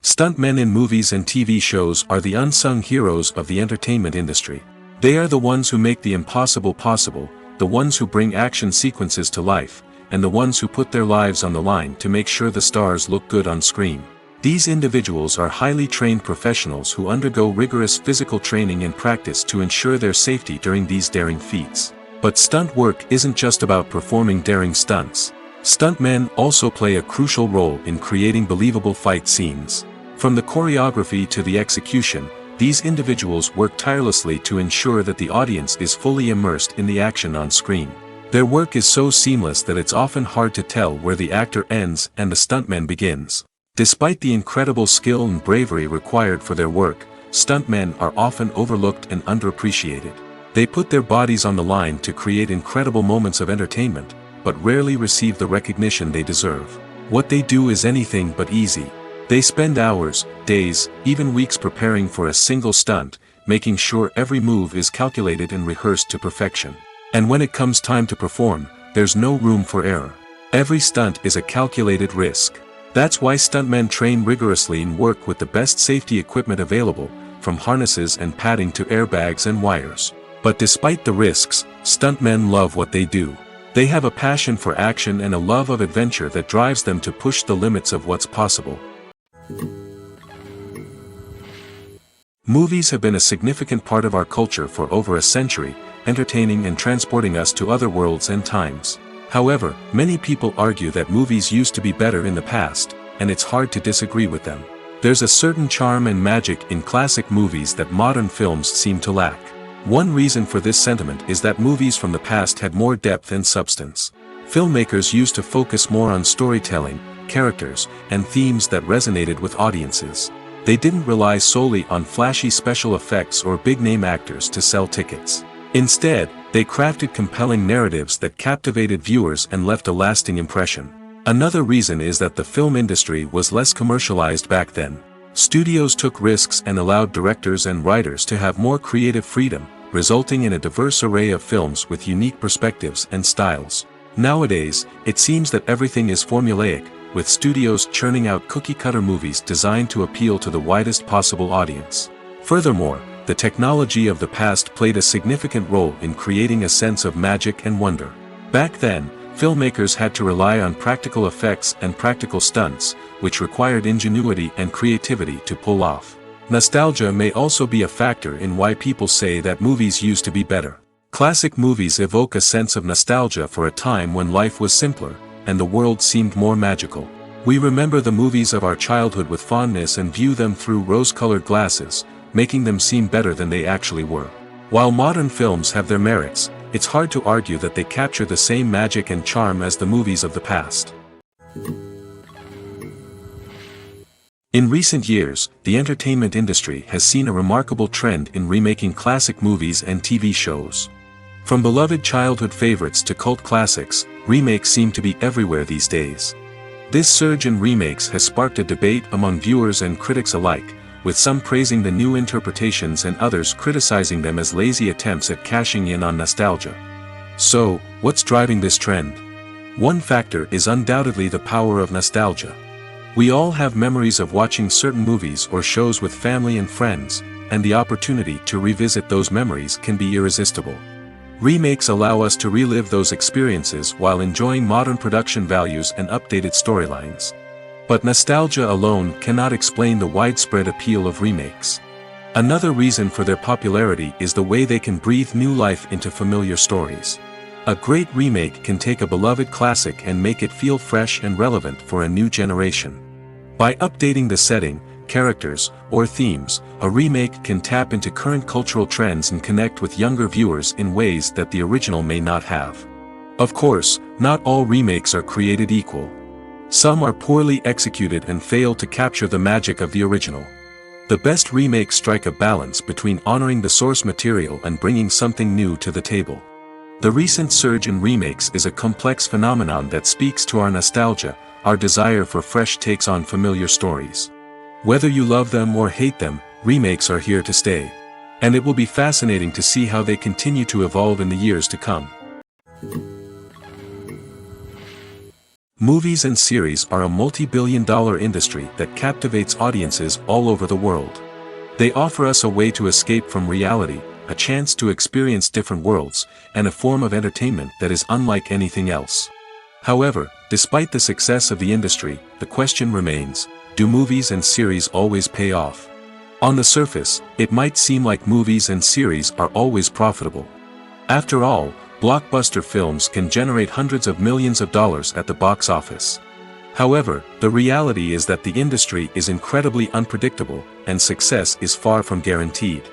Stuntmen in movies and TV shows are the unsung heroes of the entertainment industry. They are the ones who make the impossible possible, the ones who bring action sequences to life, and the ones who put their lives on the line to make sure the stars look good on screen. These individuals are highly trained professionals who undergo rigorous physical training and practice to ensure their safety during these daring feats. But stunt work isn't just about performing daring stunts. Stuntmen also play a crucial role in creating believable fight scenes. From the choreography to the execution, these individuals work tirelessly to ensure that the audience is fully immersed in the action on screen. Their work is so seamless that it's often hard to tell where the actor ends and the stuntman begins. Despite the incredible skill and bravery required for their work, stuntmen are often overlooked and underappreciated. They put their bodies on the line to create incredible moments of entertainment, but rarely receive the recognition they deserve. What they do is anything but easy. They spend hours, days, even weeks preparing for a single stunt, making sure every move is calculated and rehearsed to perfection. And when it comes time to perform, there's no room for error. Every stunt is a calculated risk. That's why stuntmen train rigorously and work with the best safety equipment available, from harnesses and padding to airbags and wires. But despite the risks, stuntmen love what they do. They have a passion for action and a love of adventure that drives them to push the limits of what's possible. Movies have been a significant part of our culture for over a century, entertaining and transporting us to other worlds and times. However, many people argue that movies used to be better in the past, and it's hard to disagree with them. There's a certain charm and magic in classic movies that modern films seem to lack. One reason for this sentiment is that movies from the past had more depth and substance. Filmmakers used to focus more on storytelling, characters, and themes that resonated with audiences. They didn't rely solely on flashy special effects or big-name actors to sell tickets. Instead, they crafted compelling narratives that captivated viewers and left a lasting impression. Another reason is that the film industry was less commercialized back then. Studios took risks and allowed directors and writers to have more creative freedom, resulting in a diverse array of films with unique perspectives and styles. Nowadays, it seems that everything is formulaic, with studios churning out cookie-cutter movies designed to appeal to the widest possible audience. Furthermore, the technology of the past played a significant role in creating a sense of magic and wonder. Back then, filmmakers had to rely on practical effects and practical stunts, which required ingenuity and creativity to pull off. Nostalgia may also be a factor in why people say that movies used to be better. Classic movies evoke a sense of nostalgia for a time when life was simpler, and the world seemed more magical. We remember the movies of our childhood with fondness and view them through rose-colored glasses, making them seem better than they actually were. While modern films have their merits, it's hard to argue that they capture the same magic and charm as the movies of the past. In recent years, the entertainment industry has seen a remarkable trend in remaking classic movies and TV shows. From beloved childhood favorites to cult classics, remakes seem to be everywhere these days. This surge in remakes has sparked a debate among viewers and critics alike, with some praising the new interpretations and others criticizing them as lazy attempts at cashing in on nostalgia. So, what's driving this trend? One factor is undoubtedly the power of nostalgia. We all have memories of watching certain movies or shows with family and friends, and the opportunity to revisit those memories can be irresistible. Remakes allow us to relive those experiences while enjoying modern production values and updated storylines. But nostalgia alone cannot explain the widespread appeal of remakes. Another reason for their popularity is the way they can breathe new life into familiar stories. A great remake can take a beloved classic and make it feel fresh and relevant for a new generation. By updating the setting, characters, or themes, a remake can tap into current cultural trends and connect with younger viewers in ways that the original may not have. Of course, not all remakes are created equal. Some are poorly executed and fail to capture the magic of the original. The best remakes strike a balance between honoring the source material and bringing something new to the table. The recent surge in remakes is a complex phenomenon that speaks to our nostalgia, our desire for fresh takes on familiar stories. Whether you love them or hate them, remakes are here to stay. And it will be fascinating to see how they continue to evolve in the years to come. Movies and series are a multi-billion-dollar industry that captivates audiences all over the world. They offer us a way to escape from reality, a chance to experience different worlds, and a form of entertainment that is unlike anything else. However, despite the success of the industry, the question remains, do movies and series always pay off? On the surface, it might seem like movies and series are always profitable. After all, blockbuster films can generate hundreds of millions of dollars at the box office. However, the reality is that the industry is incredibly unpredictable, and success is far from guaranteed.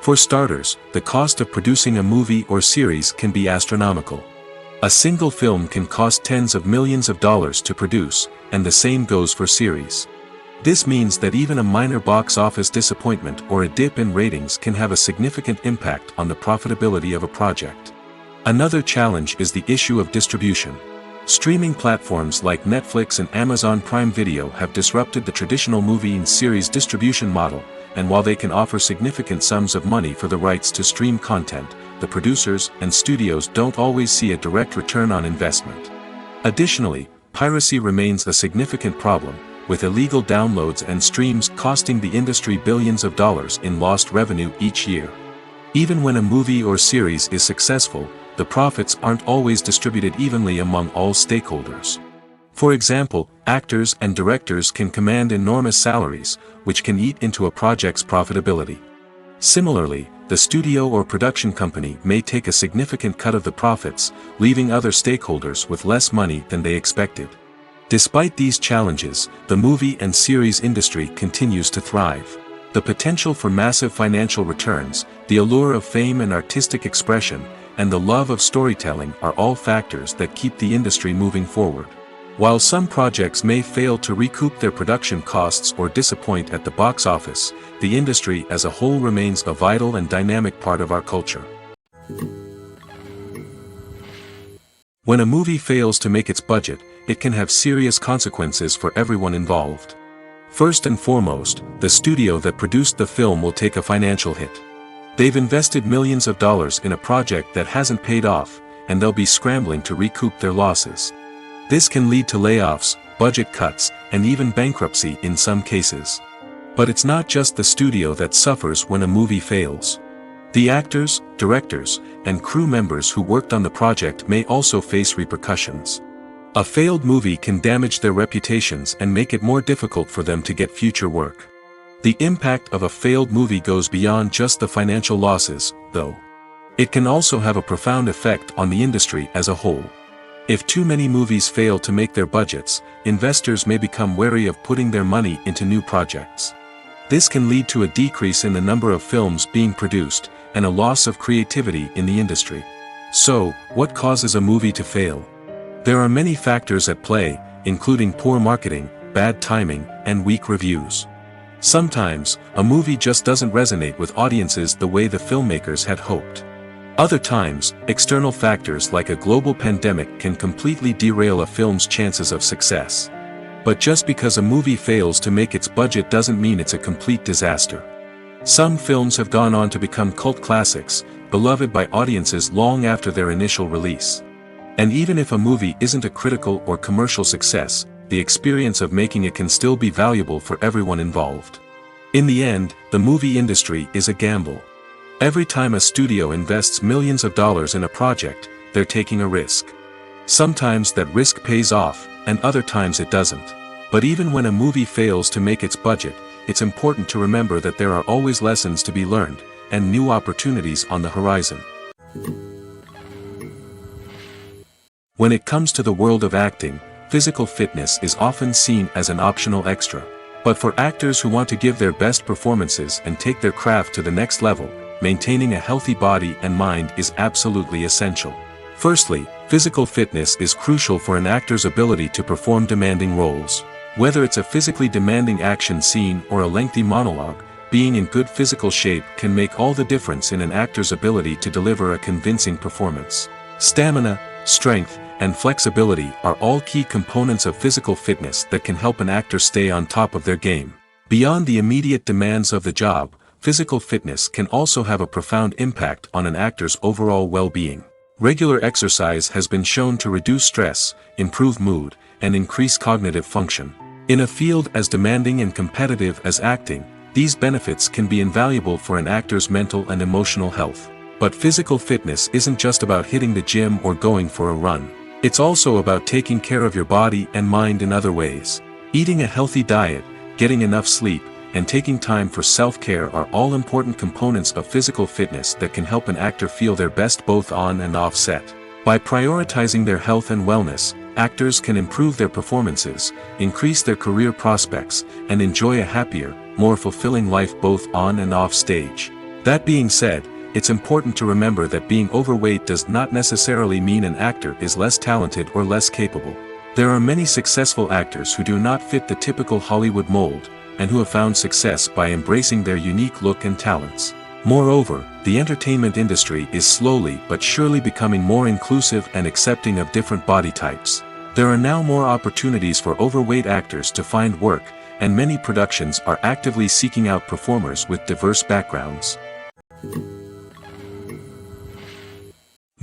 For starters, the cost of producing a movie or series can be astronomical. A single film can cost tens of millions of dollars to produce, and the same goes for series. This means that even a minor box office disappointment or a dip in ratings can have a significant impact on the profitability of a project. Another challenge is the issue of distribution. Streaming platforms like Netflix and Amazon Prime Video have disrupted the traditional movie and series distribution model, and while they can offer significant sums of money for the rights to stream content, the producers and studios don't always see a direct return on investment. Additionally, piracy remains a significant problem, with illegal downloads and streams costing the industry billions of dollars in lost revenue each year. Even when a movie or series is successful, the profits aren't always distributed evenly among all stakeholders. For example, actors and directors can command enormous salaries, which can eat into a project's profitability. Similarly, the studio or production company may take a significant cut of the profits, leaving other stakeholders with less money than they expected. Despite these challenges, the movie and series industry continues to thrive. The potential for massive financial returns, the allure of fame and artistic expression, and the love of storytelling are all factors that keep the industry moving forward. While some projects may fail to recoup their production costs or disappoint at the box office, the industry as a whole remains a vital and dynamic part of our culture. When a movie fails to make its budget, it can have serious consequences for everyone involved. First and foremost, the studio that produced the film will take a financial hit. They've invested millions of dollars in a project that hasn't paid off, and they'll be scrambling to recoup their losses. This can lead to layoffs, budget cuts, and even bankruptcy in some cases. But it's not just the studio that suffers when a movie fails. The actors, directors, and crew members who worked on the project may also face repercussions. A failed movie can damage their reputations and make it more difficult for them to get future work. The impact of a failed movie goes beyond just the financial losses, though. It can also have a profound effect on the industry as a whole. If too many movies fail to make their budgets, investors may become wary of putting their money into new projects. This can lead to a decrease in the number of films being produced, and a loss of creativity in the industry. So, what causes a movie to fail? There are many factors at play, including poor marketing, bad timing, and weak reviews. Sometimes, a movie just doesn't resonate with audiences the way the filmmakers had hoped. Other times, external factors like a global pandemic can completely derail a film's chances of success. But just because a movie fails to make its budget doesn't mean it's a complete disaster. Some films have gone on to become cult classics, beloved by audiences long after their initial release. And even if a movie isn't a critical or commercial success, the experience of making it can still be valuable for everyone involved. In the end, the movie industry is a gamble. Every time a studio invests millions of dollars in a project, they're taking a risk. Sometimes that risk pays off, and other times it doesn't. But even when a movie fails to make its budget, it's important to remember that there are always lessons to be learned, and new opportunities on the horizon. When it comes to the world of acting, physical fitness is often seen as an optional extra. But for actors who want to give their best performances and take their craft to the next level, maintaining a healthy body and mind is absolutely essential. Firstly, physical fitness is crucial for an actor's ability to perform demanding roles. Whether it's a physically demanding action scene or a lengthy monologue, being in good physical shape can make all the difference in an actor's ability to deliver a convincing performance. Stamina, strength, and flexibility are all key components of physical fitness that can help an actor stay on top of their game. Beyond the immediate demands of the job, physical fitness can also have a profound impact on an actor's overall well-being. Regular exercise has been shown to reduce stress, improve mood, and increase cognitive function. In a field as demanding and competitive as acting, these benefits can be invaluable for an actor's mental and emotional health. But physical fitness isn't just about hitting the gym or going for a run. It's also about taking care of your body and mind in other ways. Eating a healthy diet, getting enough sleep, and taking time for self-care are all important components of physical fitness that can help an actor feel their best both on and off set. By prioritizing their health and wellness, actors can improve their performances, increase their career prospects, and enjoy a happier, more fulfilling life both on and off stage. That being said, it's important to remember that being overweight does not necessarily mean an actor is less talented or less capable. There are many successful actors who do not fit the typical Hollywood mold, and who have found success by embracing their unique look and talents. Moreover, the entertainment industry is slowly but surely becoming more inclusive and accepting of different body types. There are now more opportunities for overweight actors to find work, and many productions are actively seeking out performers with diverse backgrounds.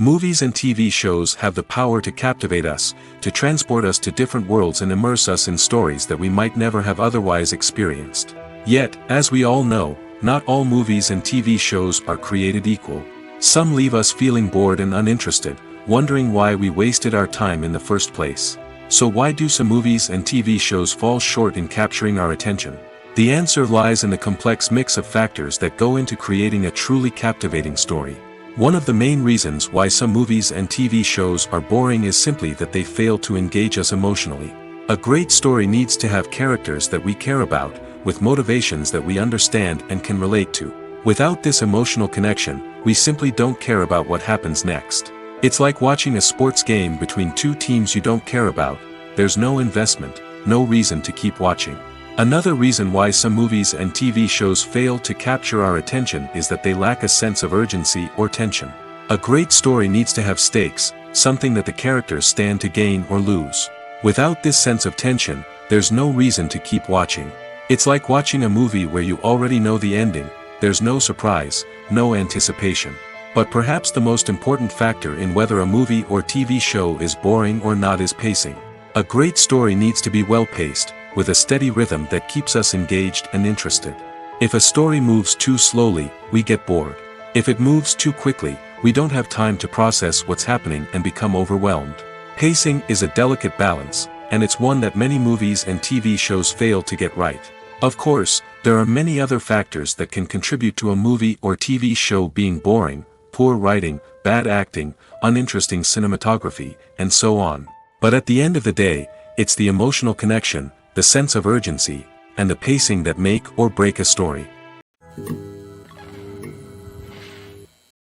Movies and TV shows have the power to captivate us, to transport us to different worlds and immerse us in stories that we might never have otherwise experienced. Yet, as we all know, not all movies and TV shows are created equal. Some leave us feeling bored and uninterested, wondering why we wasted our time in the first place. So why do some movies and TV shows fall short in capturing our attention? The answer lies in the complex mix of factors that go into creating a truly captivating story. One of the main reasons why some movies and TV shows are boring is simply that they fail to engage us emotionally. A great story needs to have characters that we care about, with motivations that we understand and can relate to. Without this emotional connection, we simply don't care about what happens next. It's like watching a sports game between two teams you don't care about. There's no investment, no reason to keep watching. Another reason why some movies and TV shows fail to capture our attention is that they lack a sense of urgency or tension. A great story needs to have stakes, something that the characters stand to gain or lose. Without this sense of tension, there's no reason to keep watching. It's like watching a movie where you already know the ending. There's no surprise, no anticipation. But perhaps the most important factor in whether a movie or TV show is boring or not is pacing. A great story needs to be well-paced, with a steady rhythm that keeps us engaged and interested. If a story moves too slowly, we get bored. If it moves too quickly, we don't have time to process what's happening and become overwhelmed. Pacing is a delicate balance, and it's one that many movies and TV shows fail to get right. Of course, there are many other factors that can contribute to a movie or TV show being boring: poor writing, bad acting, uninteresting cinematography, and so on. But at the end of the day, it's the emotional connection, the sense of urgency, and the pacing that make or break a story.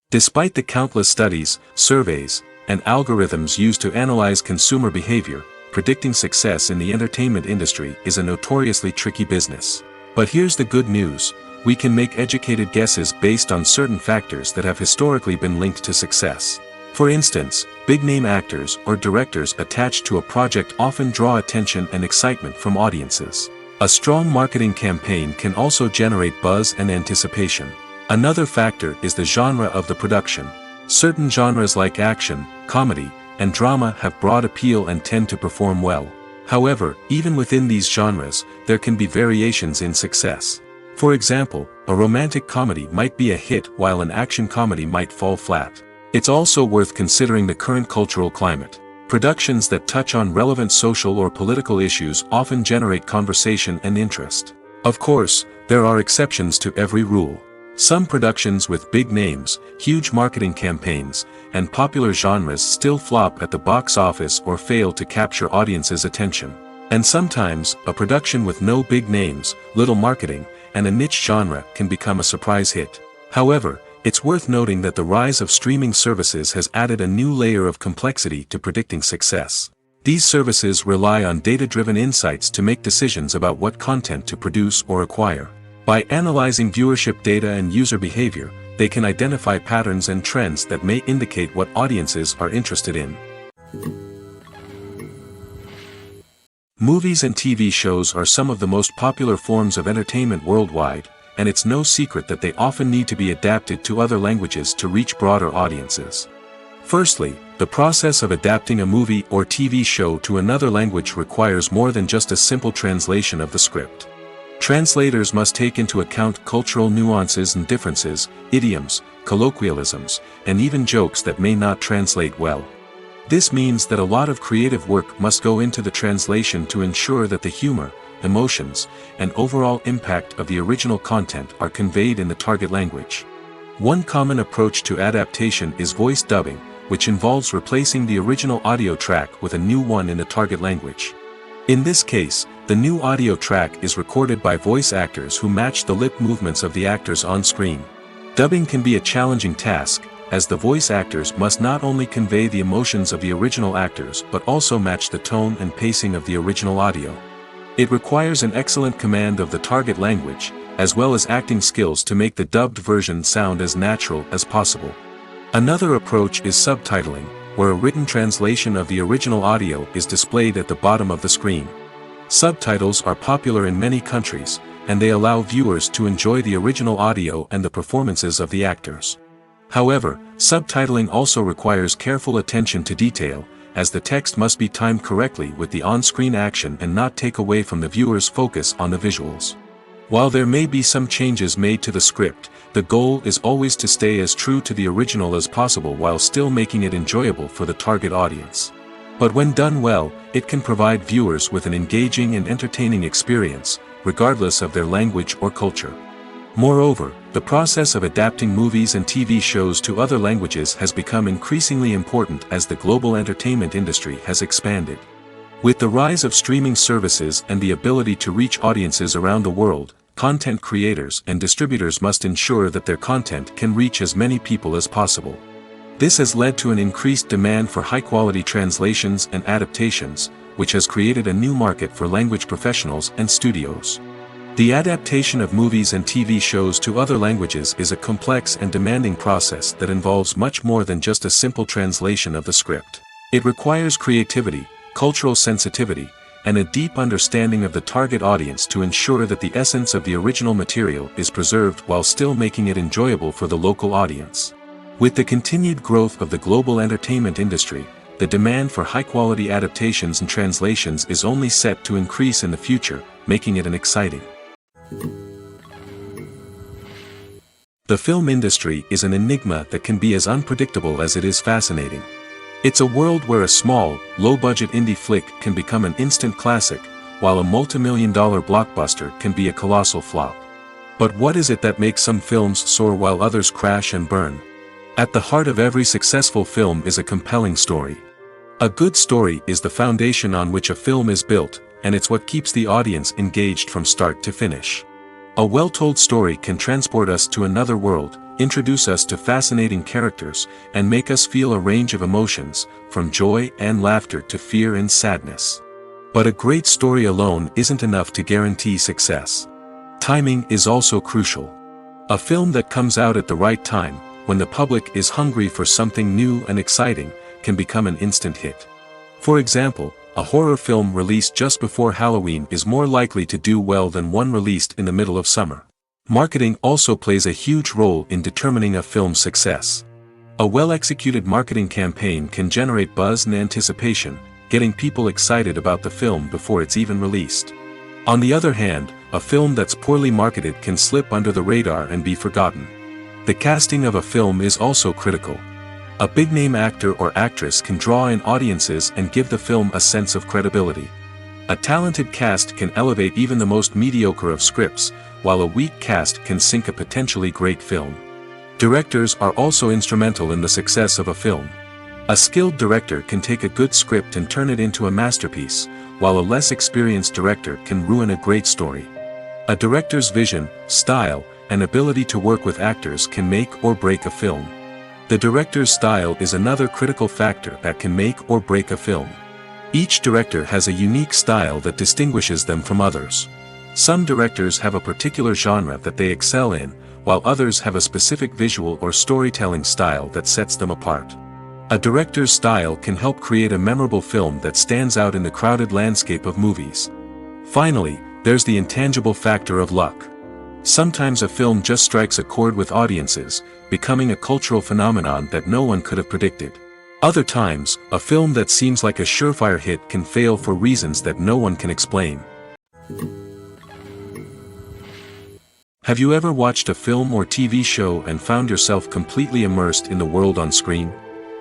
Despite the countless studies, surveys, and algorithms used to analyze consumer behavior, predicting success in the entertainment industry is a notoriously tricky business. But here's the good news: we can make educated guesses based on certain factors that have historically been linked to success. For instance, big-name actors or directors attached to a project often draw attention and excitement from audiences. A strong marketing campaign can also generate buzz and anticipation. Another factor is the genre of the production. Certain genres like action, comedy, and drama have broad appeal and tend to perform well. However, even within these genres, there can be variations in success. For example, a romantic comedy might be a hit while an action comedy might fall flat. It's also worth considering the current cultural climate. Productions that touch on relevant social or political issues often generate conversation and interest. Of course, there are exceptions to every rule. Some productions with big names, huge marketing campaigns, and popular genres still flop at the box office or fail to capture audiences' attention. And sometimes, a production with no big names, little marketing, and a niche genre can become a surprise hit. However, it's worth noting that the rise of streaming services has added a new layer of complexity to predicting success. These services rely on data-driven insights to make decisions about what content to produce or acquire. By analyzing viewership data and user behavior, they can identify patterns and trends that may indicate what audiences are interested in. Movies and TV shows are some of the most popular forms of entertainment worldwide, and it's no secret that they often need to be adapted to other languages to reach broader audiences. Firstly, the process of adapting a movie or TV show to another language requires more than just a simple translation of the script. Translators must take into account cultural nuances and differences, idioms, colloquialisms, and even jokes that may not translate well. This means that a lot of creative work must go into the translation to ensure that the humor, emotions, and overall impact of the original content are conveyed in the target language. One common approach to adaptation is voice dubbing, which involves replacing the original audio track with a new one in the target language. In this case, the new audio track is recorded by voice actors who match the lip movements of the actors on screen. Dubbing can be a challenging task, as the voice actors must not only convey the emotions of the original actors but also match the tone and pacing of the original audio. It requires an excellent command of the target language, as well as acting skills to make the dubbed version sound as natural as possible. Another approach is subtitling, where a written translation of the original audio is displayed at the bottom of the screen. Subtitles are popular in many countries, and they allow viewers to enjoy the original audio and the performances of the actors. However, subtitling also requires careful attention to detail, as the text must be timed correctly with the on-screen action and not take away from the viewer's focus on the visuals. While there may be some changes made to the script, the goal is always to stay as true to the original as possible while still making it enjoyable for the target audience. But when done well, it can provide viewers with an engaging and entertaining experience, regardless of their language or culture. Moreover, the process of adapting movies and TV shows to other languages has become increasingly important as the global entertainment industry has expanded. With the rise of streaming services and the ability to reach audiences around the world, content creators and distributors must ensure that their content can reach as many people as possible. This has led to an increased demand for high-quality translations and adaptations, which has created a new market for language professionals and studios. The adaptation of movies and TV shows to other languages is a complex and demanding process that involves much more than just a simple translation of the script. It requires creativity, cultural sensitivity, and a deep understanding of the target audience to ensure that the essence of the original material is preserved while still making it enjoyable for the local audience. With the continued growth of the global entertainment industry, the demand for high-quality adaptations and translations is only set to increase in the future, making it an exciting. The film industry is an enigma that can be as unpredictable as it is fascinating. It's a world where a small, low-budget indie flick can become an instant classic, while a multi-million-dollar blockbuster can be a colossal flop. But what is it that makes some films soar while others crash and burn? At the heart of every successful film is a compelling story. A good story is the foundation on which a film is built, and it's what keeps the audience engaged from start to finish. A well-told story can transport us to another world, introduce us to fascinating characters, and make us feel a range of emotions, from joy and laughter to fear and sadness. But a great story alone isn't enough to guarantee success. Timing is also crucial. A film that comes out at the right time, when the public is hungry for something new and exciting, can become an instant hit. For example, a horror film released just before Halloween is more likely to do well than one released in the middle of summer. Marketing also plays a huge role in determining a film's success. A well-executed marketing campaign can generate buzz and anticipation, getting people excited about the film before it's even released. On the other hand, a film that's poorly marketed can slip under the radar and be forgotten. The casting of a film is also critical. A big-name actor or actress can draw in audiences and give the film a sense of credibility. A talented cast can elevate even the most mediocre of scripts, while a weak cast can sink a potentially great film. Directors are also instrumental in the success of a film. A skilled director can take a good script and turn it into a masterpiece, while a less experienced director can ruin a great story. A director's vision, style, and ability to work with actors can make or break a film. The director's style is another critical factor that can make or break a film. Each director has a unique style that distinguishes them from others. Some directors have a particular genre that they excel in, while others have a specific visual or storytelling style that sets them apart. A director's style can help create a memorable film that stands out in the crowded landscape of movies. Finally, there's the intangible factor of luck. Sometimes a film just strikes a chord with audiences, becoming a cultural phenomenon that no one could have predicted. Other times, a film that seems like a surefire hit can fail for reasons that no one can explain. Have you ever watched a film or TV show and found yourself completely immersed in the world on screen?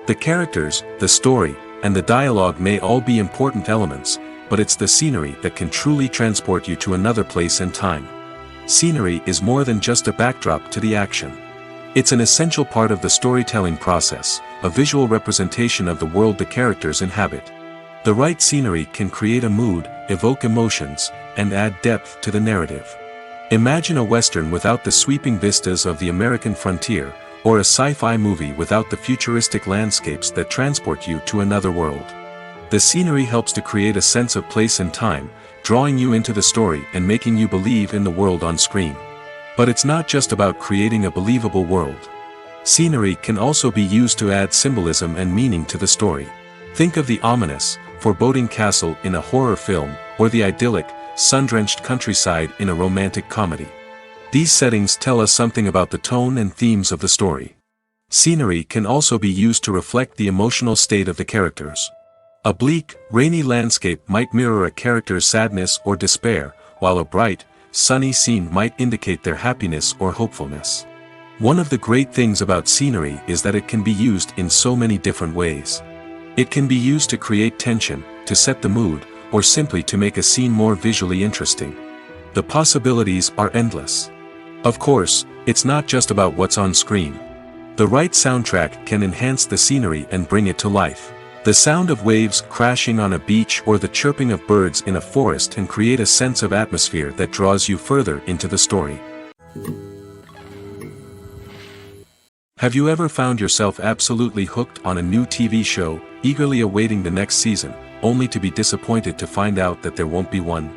The characters, the story, and the dialogue may all be important elements, but it's the scenery that can truly transport you to another place and time. Scenery is more than just a backdrop to the action. It's an essential part of the storytelling process, a visual representation of the world the characters inhabit. The right scenery can create a mood, evoke emotions, and add depth to the narrative. Imagine a Western without the sweeping vistas of the American frontier, or a sci-fi movie without the futuristic landscapes that transport you to another world. The scenery helps to create a sense of place and time, drawing you into the story and making you believe in the world on screen. But it's not just about creating a believable world. Scenery can also be used to add symbolism and meaning to the story. Think of the ominous, foreboding castle in a horror film, or the idyllic, sun-drenched countryside in a romantic comedy. These settings tell us something about the tone and themes of the story. Scenery can also be used to reflect the emotional state of the characters. A bleak, rainy landscape might mirror a character's sadness or despair, while a bright, sunny scene might indicate their happiness or hopefulness. One of the great things about scenery is that it can be used in so many different ways. It can be used to create tension, to set the mood, or simply to make a scene more visually interesting. The possibilities are endless. Of course, it's not just about what's on screen. The right soundtrack can enhance the scenery and bring it to life. The sound of waves crashing on a beach or the chirping of birds in a forest can create a sense of atmosphere that draws you further into the story. Have you ever found yourself absolutely hooked on a new TV show, eagerly awaiting the next season, only to be disappointed to find out that there won't be one?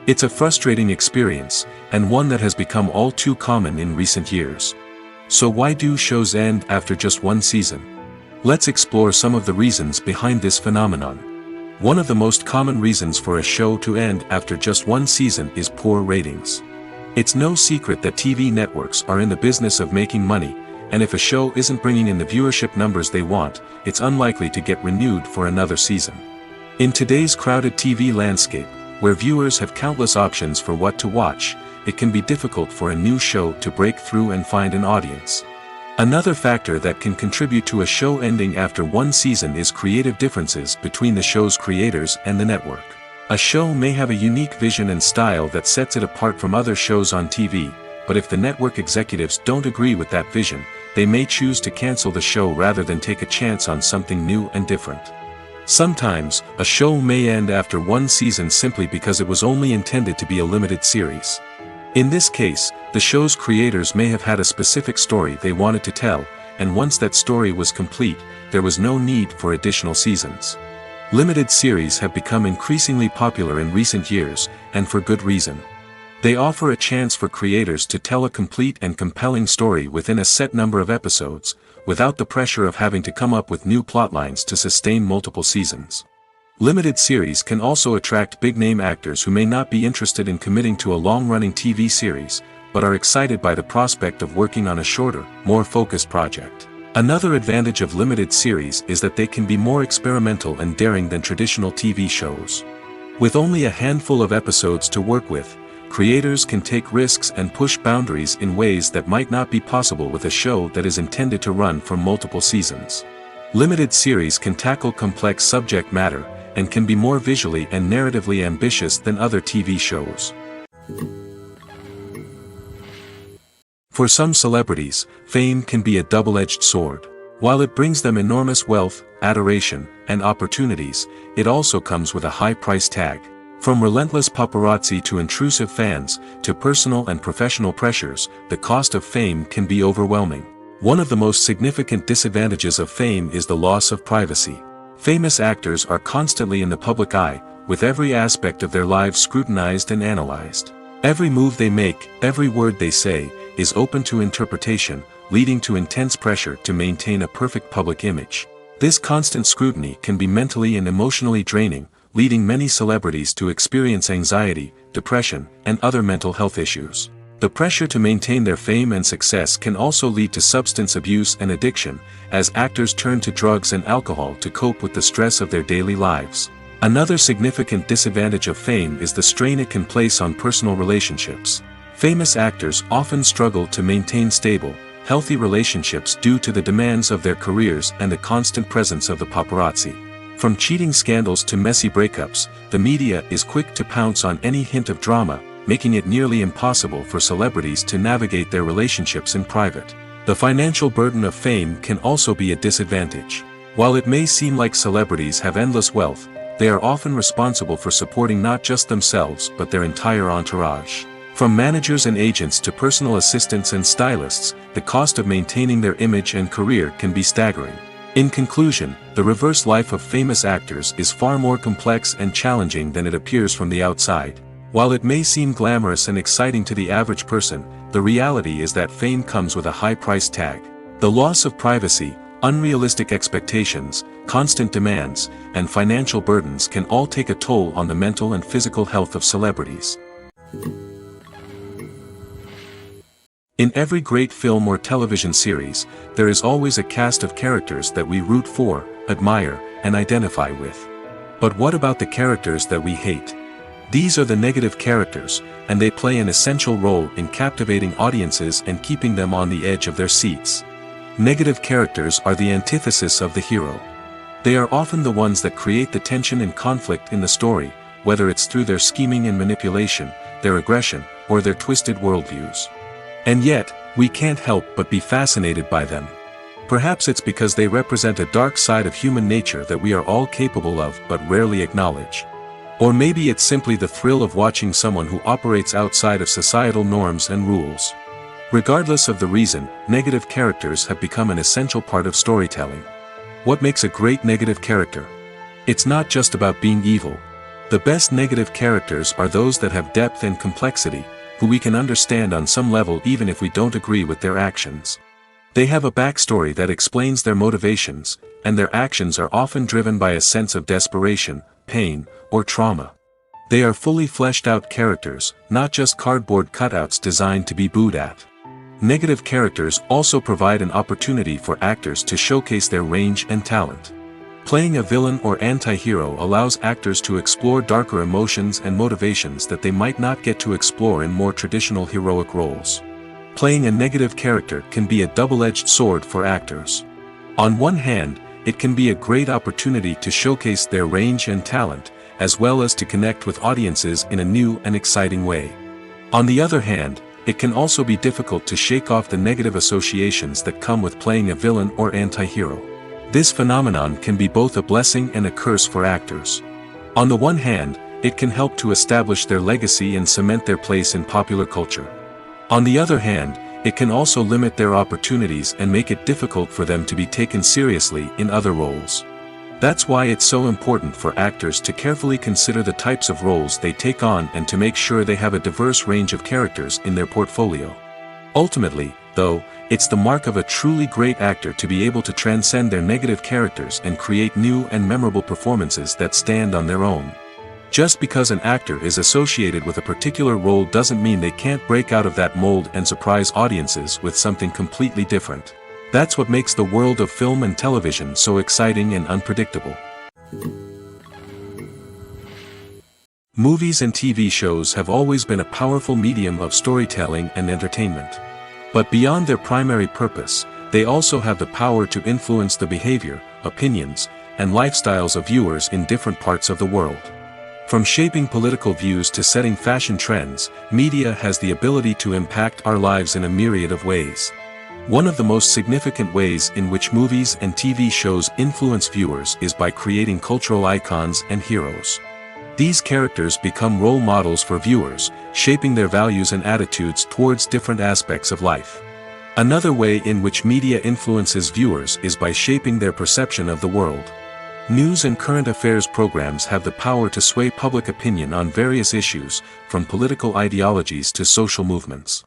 It's a frustrating experience, and one that has become all too common in recent years. So why do shows end after just one season? Let's explore some of the reasons behind this phenomenon. One of the most common reasons for a show to end after just one season is poor ratings. It's no secret that TV networks are in the business of making money, and if a show isn't bringing in the viewership numbers they want, it's unlikely to get renewed for another season. In today's crowded TV landscape, where viewers have countless options for what to watch, it can be difficult for a new show to break through and find an audience. Another factor that can contribute to a show ending after one season is creative differences between the show's creators and the network. A show may have a unique vision and style that sets it apart from other shows on TV, but if the network executives don't agree with that vision, they may choose to cancel the show rather than take a chance on something new and different. Sometimes, a show may end after one season simply because it was only intended to be a limited series. In this case, the show's creators may have had a specific story they wanted to tell, and once that story was complete, there was no need for additional seasons. Limited series have become increasingly popular in recent years, and for good reason. They offer a chance for creators to tell a complete and compelling story within a set number of episodes, without the pressure of having to come up with new plotlines to sustain multiple seasons. Limited series can also attract big-name actors who may not be interested in committing to a long-running TV series, but are excited by the prospect of working on a shorter, more focused project. Another advantage of limited series is that they can be more experimental and daring than traditional TV shows. With only a handful of episodes to work with, creators can take risks and push boundaries in ways that might not be possible with a show that is intended to run for multiple seasons. Limited series can tackle complex subject matter, and can be more visually and narratively ambitious than other TV shows. For some celebrities, fame can be a double-edged sword. While it brings them enormous wealth, adoration, and opportunities, it also comes with a high price tag. From relentless paparazzi to intrusive fans, to personal and professional pressures, the cost of fame can be overwhelming. One of the most significant disadvantages of fame is the loss of privacy. Famous actors are constantly in the public eye, with every aspect of their lives scrutinized and analyzed. Every move they make, every word they say, is open to interpretation, leading to intense pressure to maintain a perfect public image. This constant scrutiny can be mentally and emotionally draining, leading many celebrities to experience anxiety, depression, and other mental health issues. The pressure to maintain their fame and success can also lead to substance abuse and addiction, as actors turn to drugs and alcohol to cope with the stress of their daily lives. Another significant disadvantage of fame is the strain it can place on personal relationships. Famous actors often struggle to maintain stable, healthy relationships due to the demands of their careers and the constant presence of the paparazzi. From cheating scandals to messy breakups, the media is quick to pounce on any hint of drama, making it nearly impossible for celebrities to navigate their relationships in private. The financial burden of fame can also be a disadvantage. While it may seem like celebrities have endless wealth, they are often responsible for supporting not just themselves but their entire entourage. From managers and agents to personal assistants and stylists, the cost of maintaining their image and career can be staggering. In conclusion, the reverse life of famous actors is far more complex and challenging than it appears from the outside. While it may seem glamorous and exciting to the average person, the reality is that fame comes with a high price tag. The loss of privacy, unrealistic expectations, constant demands, and financial burdens can all take a toll on the mental and physical health of celebrities. In every great film or television series, there is always a cast of characters that we root for, admire, and identify with. But what about the characters that we hate? These are the negative characters, and they play an essential role in captivating audiences and keeping them on the edge of their seats. Negative characters are the antithesis of the hero. They are often the ones that create the tension and conflict in the story, whether it's through their scheming and manipulation, their aggression, or their twisted worldviews. And yet, we can't help but be fascinated by them. Perhaps it's because they represent a dark side of human nature that we are all capable of but rarely acknowledge. Or maybe it's simply the thrill of watching someone who operates outside of societal norms and rules. Regardless of the reason, negative characters have become an essential part of storytelling. What makes a great negative character? It's not just about being evil. The best negative characters are those that have depth and complexity, who we can understand on some level even if we don't agree with their actions. They have a backstory that explains their motivations, and their actions are often driven by a sense of desperation, pain, or trauma. They are fully fleshed out characters, not just cardboard cutouts designed to be booed at. Negative characters also provide an opportunity for actors to showcase their range and talent. Playing a villain or anti-hero allows actors to explore darker emotions and motivations that they might not get to explore in more traditional heroic roles. Playing a negative character can be a double-edged sword for actors. On one hand, it can be a great opportunity to showcase their range and talent, as well as to connect with audiences in a new and exciting way. On the other hand, it can also be difficult to shake off the negative associations that come with playing a villain or anti-hero. This phenomenon can be both a blessing and a curse for actors. On the one hand, it can help to establish their legacy and cement their place in popular culture. On the other hand, it can also limit their opportunities and make it difficult for them to be taken seriously in other roles. That's why it's so important for actors to carefully consider the types of roles they take on and to make sure they have a diverse range of characters in their portfolio. Ultimately, though, it's the mark of a truly great actor to be able to transcend their negative characters and create new and memorable performances that stand on their own. Just because an actor is associated with a particular role doesn't mean they can't break out of that mold and surprise audiences with something completely different. That's what makes the world of film and television so exciting and unpredictable. Movies and TV shows have always been a powerful medium of storytelling and entertainment. But beyond their primary purpose, they also have the power to influence the behavior, opinions, and lifestyles of viewers in different parts of the world. From shaping political views to setting fashion trends, media has the ability to impact our lives in a myriad of ways. One of the most significant ways in which movies and TV shows influence viewers is by creating cultural icons and heroes. These characters become role models for viewers, shaping their values and attitudes towards different aspects of life. Another way in which media influences viewers is by shaping their perception of the world. News and current affairs programs have the power to sway public opinion on various issues, from political ideologies to social movements.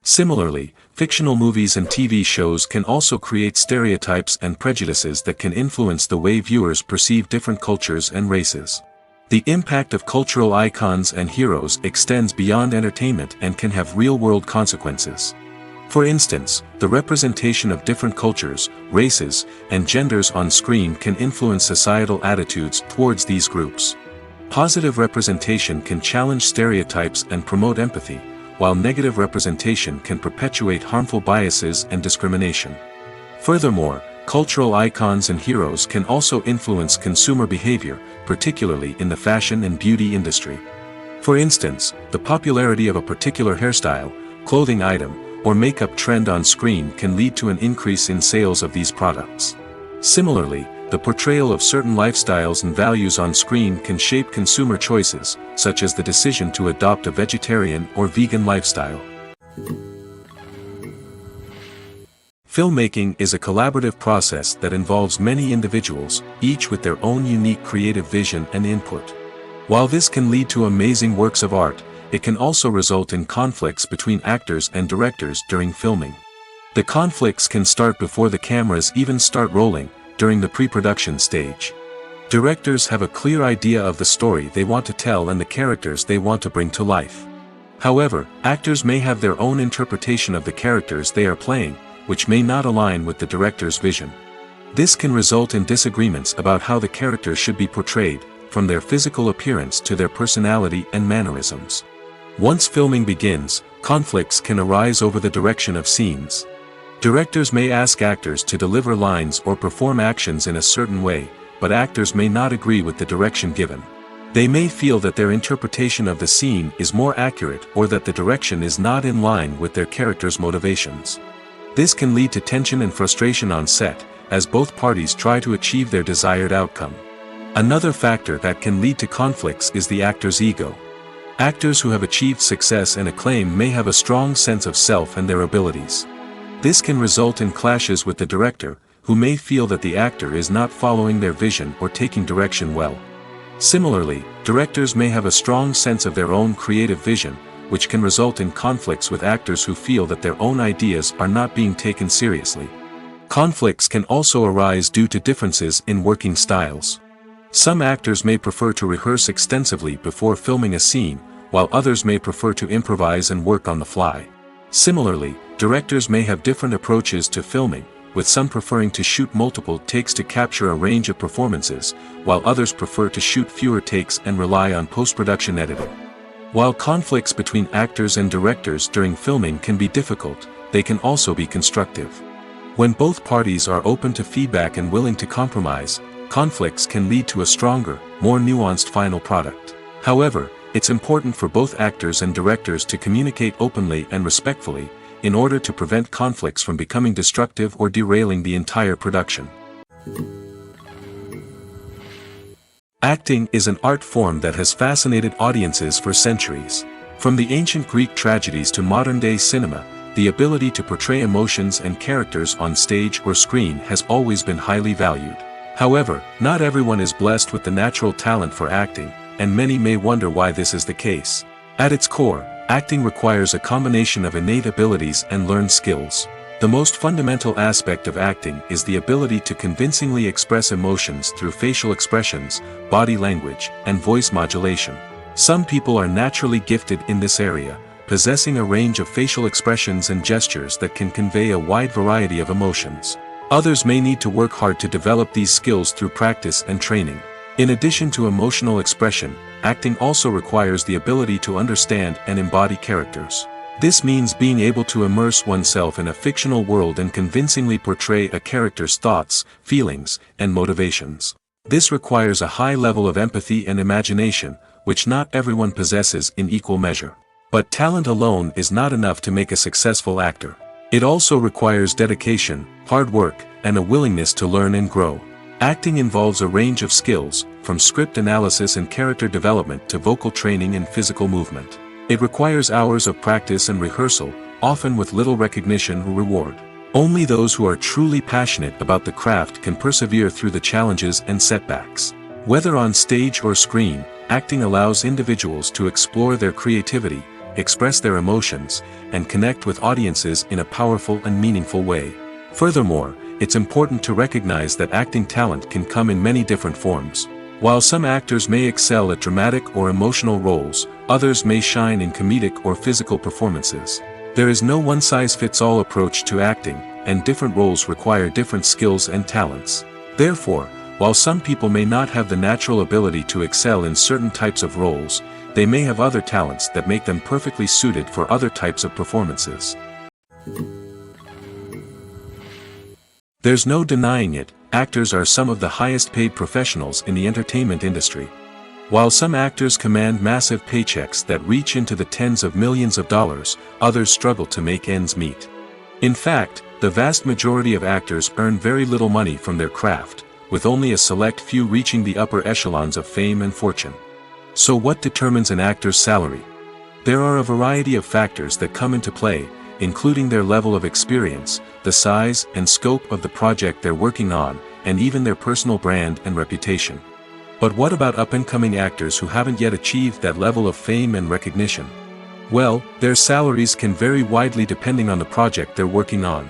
Similarly, fictional movies and TV shows can also create stereotypes and prejudices that can influence the way viewers perceive different cultures and races. The impact of cultural icons and heroes extends beyond entertainment and can have real-world consequences. For instance, the representation of different cultures, races, and genders on screen can influence societal attitudes towards these groups. Positive representation can challenge stereotypes and promote empathy, while negative representation can perpetuate harmful biases and discrimination. Furthermore, cultural icons and heroes can also influence consumer behavior, particularly in the fashion and beauty industry. For instance, the popularity of a particular hairstyle, clothing item, or makeup trend on screen can lead to an increase in sales of these products. Similarly, the portrayal of certain lifestyles and values on screen can shape consumer choices, such as the decision to adopt a vegetarian or vegan lifestyle. Filmmaking is a collaborative process that involves many individuals, each with their own unique creative vision and input. While this can lead to amazing works of art, it can also result in conflicts between actors and directors during filming. The conflicts can start before the cameras even start rolling, during the pre-production stage. Directors have a clear idea of the story they want to tell and the characters they want to bring to life. However, actors may have their own interpretation of the characters they are playing, which may not align with the director's vision. This can result in disagreements about how the characters should be portrayed, from their physical appearance to their personality and mannerisms. Once filming begins, conflicts can arise over the direction of scenes. Directors may ask actors to deliver lines or perform actions in a certain way, but actors may not agree with the direction given. They may feel that their interpretation of the scene is more accurate or that the direction is not in line with their character's motivations. This can lead to tension and frustration on set, as both parties try to achieve their desired outcome. Another factor that can lead to conflicts is the actor's ego. Actors who have achieved success and acclaim may have a strong sense of self and their abilities. This can result in clashes with the director, who may feel that the actor is not following their vision or taking direction well. Similarly, directors may have a strong sense of their own creative vision, which can result in conflicts with actors who feel that their own ideas are not being taken seriously. Conflicts can also arise due to differences in working styles. Some actors may prefer to rehearse extensively before filming a scene, while others may prefer to improvise and work on the fly. Similarly, Directors may have different approaches to filming, with some preferring to shoot multiple takes to capture a range of performances, while others prefer to shoot fewer takes and rely on post-production editing. While conflicts between actors and directors during filming can be difficult, they can also be constructive. When both parties are open to feedback and willing to compromise, conflicts can lead to a stronger, more nuanced final product. However, it's important for both actors and directors to communicate openly and respectfully, in order to prevent conflicts from becoming destructive or derailing the entire production. Acting is an art form that has fascinated audiences for centuries. From the ancient Greek tragedies to modern-day cinema, the ability to portray emotions and characters on stage or screen has always been highly valued. However, not everyone is blessed with the natural talent for acting, and many may wonder why this is the case. At its core, acting requires a combination of innate abilities and learned skills. The most fundamental aspect of acting is the ability to convincingly express emotions through facial expressions, body language, and voice modulation. Some people are naturally gifted in this area, possessing a range of facial expressions and gestures that can convey a wide variety of emotions. Others may need to work hard to develop these skills through practice and training. In addition to emotional expression, acting also requires the ability to understand and embody characters. This means being able to immerse oneself in a fictional world and convincingly portray a character's thoughts, feelings, and motivations. This requires a high level of empathy and imagination, which not everyone possesses in equal measure. But talent alone is not enough to make a successful actor. It also requires dedication, hard work, and a willingness to learn and grow. Acting involves a range of skills, from script analysis and character development to vocal training and physical movement. It requires hours of practice and rehearsal, often with little recognition or reward. Only those who are truly passionate about the craft can persevere through the challenges and setbacks. Whether on stage or screen, acting allows individuals to explore their creativity, express their emotions, and connect with audiences in a powerful and meaningful way. Furthermore, it's important to recognize that acting talent can come in many different forms. While some actors may excel at dramatic or emotional roles, others may shine in comedic or physical performances. There is no one-size-fits-all approach to acting, and different roles require different skills and talents. Therefore, while some people may not have the natural ability to excel in certain types of roles, they may have other talents that make them perfectly suited for other types of performances. There's no denying it, actors are some of the highest paid professionals in the entertainment industry. While some actors command massive paychecks that reach into the tens of millions of dollars, others struggle to make ends meet. In fact, the vast majority of actors earn very little money from their craft, with only a select few reaching the upper echelons of fame and fortune. So what determines an actor's salary? There are a variety of factors that come into play, including their level of experience, the size and scope of the project they're working on, and even their personal brand and reputation. But what about up-and-coming actors who haven't yet achieved that level of fame and recognition? Well, their salaries can vary widely depending on the project they're working on.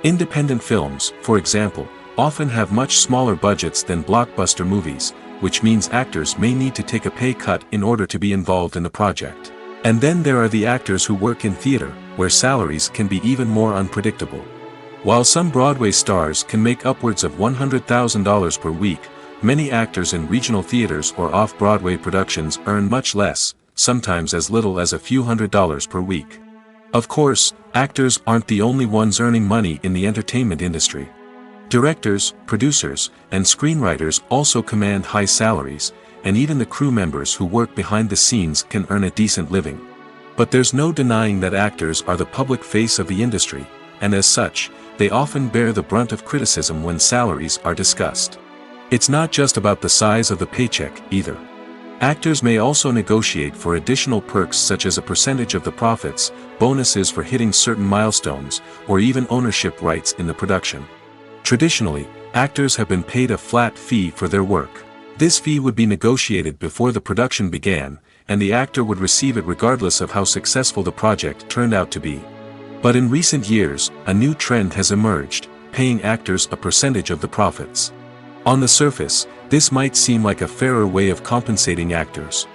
Independent films, for example, often have much smaller budgets than blockbuster movies, which means actors may need to take a pay cut in order to be involved in the project. And then there are the actors who work in theater, where salaries can be even more unpredictable. While some Broadway stars can make upwards of $100,000 per week, many actors in regional theaters or off-Broadway productions earn much less, sometimes as little as a few $100s per week. Of course, actors aren't the only ones earning money in the entertainment industry. Directors, producers, and screenwriters also command high salaries, and even the crew members who work behind the scenes can earn a decent living. But there's no denying that actors are the public face of the industry, and as such, they often bear the brunt of criticism when salaries are discussed. It's not just about the size of the paycheck, either. Actors may also negotiate for additional perks such as a percentage of the profits, bonuses for hitting certain milestones, or even ownership rights in the production. Traditionally, actors have been paid a flat fee for their work. This fee would be negotiated before the production began, and the actor would receive it regardless of how successful the project turned out to be. But in recent years, a new trend has emerged, paying actors a percentage of the profits. On the surface, this might seem like a fairer way of compensating actors.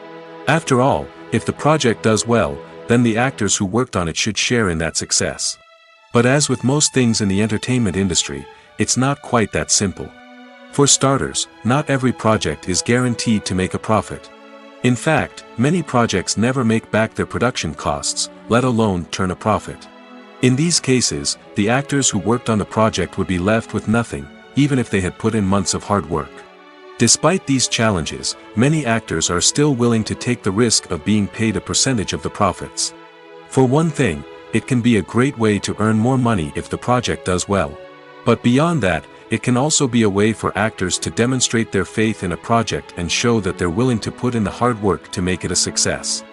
After all, if the project does well, then the actors who worked on it should share in that success. But as with most things in the entertainment industry, it's not quite that simple. For starters, not every project is guaranteed to make a profit. In fact, many projects never make back their production costs, let alone turn a profit. In these cases, the actors who worked on the project would be left with nothing, even if they had put in months of hard work. Despite these challenges, many actors are still willing to take the risk of being paid a percentage of the profits. For one thing, it can be a great way to earn more money if the project does well. But beyond that, it can also be a way for actors to demonstrate their faith in a project and show that they're willing to put in the hard work to make it a success.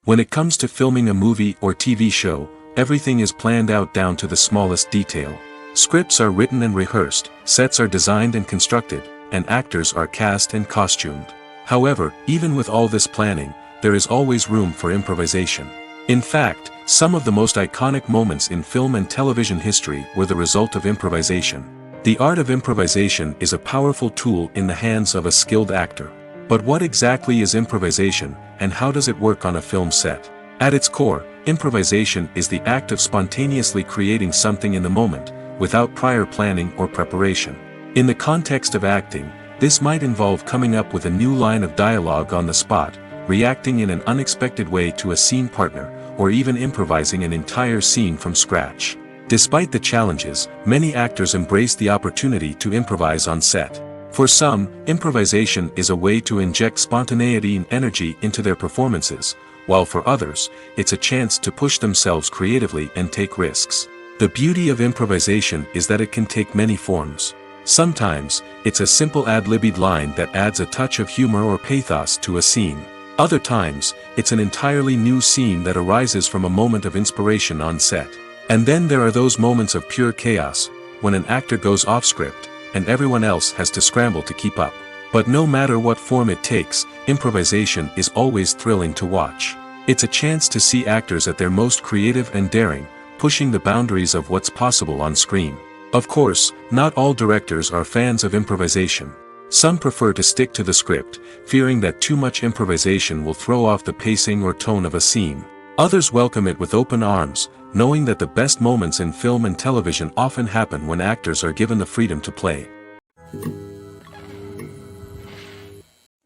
When it comes to filming a movie or TV show, everything is planned out down to the smallest detail. Scripts are written and rehearsed, sets are designed and constructed, and actors are cast and costumed. However, even with all this planning, there is always room for improvisation. In fact, some of the most iconic moments in film and television history were the result of improvisation. The art of improvisation is a powerful tool in the hands of a skilled actor. But what exactly is improvisation, and how does it work on a film set? At its core, improvisation is the act of spontaneously creating something in the moment, without prior planning or preparation. In the context of acting, this might involve coming up with a new line of dialogue on the spot, reacting in an unexpected way to a scene partner, or even improvising an entire scene from scratch. Despite the challenges, many actors embrace the opportunity to improvise on set. For some, improvisation is a way to inject spontaneity and energy into their performances, while for others, it's a chance to push themselves creatively and take risks. The beauty of improvisation is that it can take many forms. Sometimes, it's a simple ad-libbed line that adds a touch of humor or pathos to a scene. Other times, it's an entirely new scene that arises from a moment of inspiration on set. And then there are those moments of pure chaos, when an actor goes off script, and everyone else has to scramble to keep up. But no matter what form it takes, improvisation is always thrilling to watch. It's a chance to see actors at their most creative and daring, pushing the boundaries of what's possible on screen. Of course, not all directors are fans of improvisation. Some prefer to stick to the script, fearing that too much improvisation will throw off the pacing or tone of a scene. Others welcome it with open arms, knowing that the best moments in film and television often happen when actors are given the freedom to play.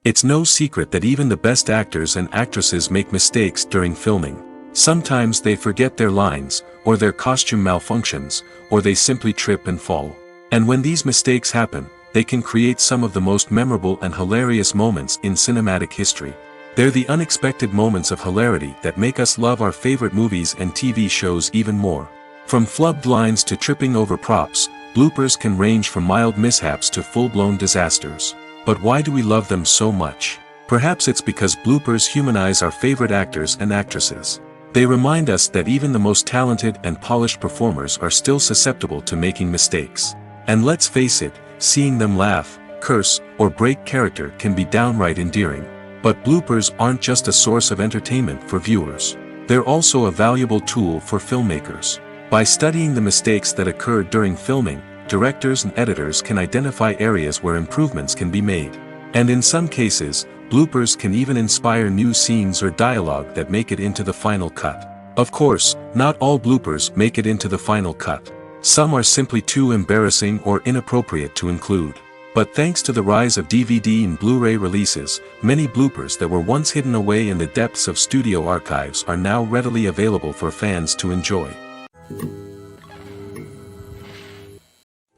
It's no secret that even the best actors and actresses make mistakes during filming. Sometimes they forget their lines, or their costume malfunctions, or they simply trip and fall. And when these mistakes happen, they can create some of the most memorable and hilarious moments in cinematic history. They're the unexpected moments of hilarity that make us love our favorite movies and TV shows even more. From flubbed lines to tripping over props, bloopers can range from mild mishaps to full-blown disasters. But why do we love them so much? Perhaps it's because bloopers humanize our favorite actors and actresses. They remind us that even the most talented and polished performers are still susceptible to making mistakes. And let's face it, seeing them laugh, curse, or break character can be downright endearing. But bloopers aren't just a source of entertainment for viewers. They're also a valuable tool for filmmakers. By studying the mistakes that occurred during filming, directors and editors can identify areas where improvements can be made. And in some cases, bloopers can even inspire new scenes or dialogue that make it into the final cut. Of course, not all bloopers make it into the final cut. Some are simply too embarrassing or inappropriate to include. But thanks to the rise of DVD and Blu-ray releases, many bloopers that were once hidden away in the depths of studio archives are now readily available for fans to enjoy.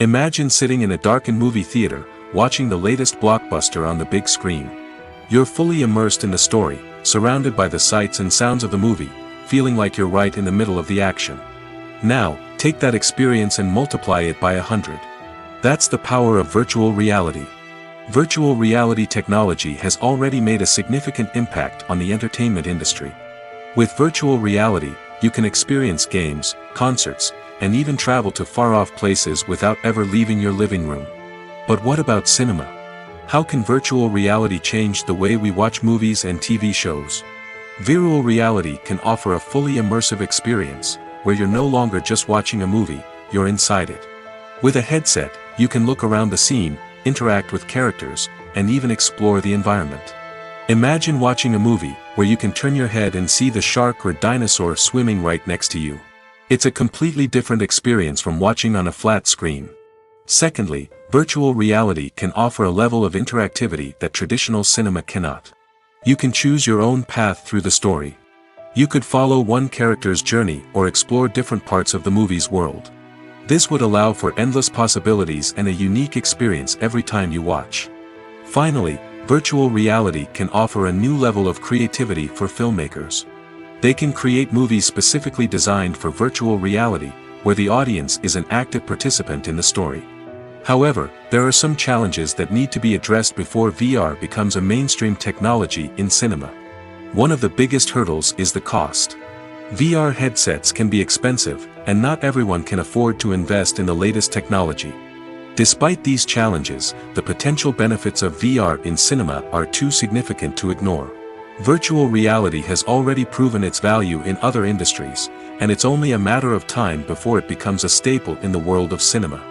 Imagine sitting in a darkened movie theater, watching the latest blockbuster on the big screen. You're fully immersed in the story, surrounded by the sights and sounds of the movie, feeling like you're right in the middle of the action. Now, take that experience and multiply it by 100. That's the power of virtual reality. Virtual reality technology has already made a significant impact on the entertainment industry. With virtual reality, you can experience games, concerts, and even travel to far-off places without ever leaving your living room. But what about cinema? How can virtual reality change the way we watch movies and TV shows? Virtual reality can offer a fully immersive experience, where you're no longer just watching a movie, you're inside it. With a headset, you can look around the scene, interact with characters, and even explore the environment. Imagine watching a movie, where you can turn your head and see the shark or dinosaur swimming right next to you. It's a completely different experience from watching on a flat screen. Secondly, virtual reality can offer a level of interactivity that traditional cinema cannot. You can choose your own path through the story. You could follow one character's journey or explore different parts of the movie's world. This would allow for endless possibilities and a unique experience every time you watch. Finally, virtual reality can offer a new level of creativity for filmmakers. They can create movies specifically designed for virtual reality, where the audience is an active participant in the story. However, there are some challenges that need to be addressed before VR becomes a mainstream technology in cinema. One of the biggest hurdles is the cost. VR headsets can be expensive, and not everyone can afford to invest in the latest technology. Despite these challenges, the potential benefits of VR in cinema are too significant to ignore. Virtual reality has already proven its value in other industries, and it's only a matter of time before it becomes a staple in the world of cinema.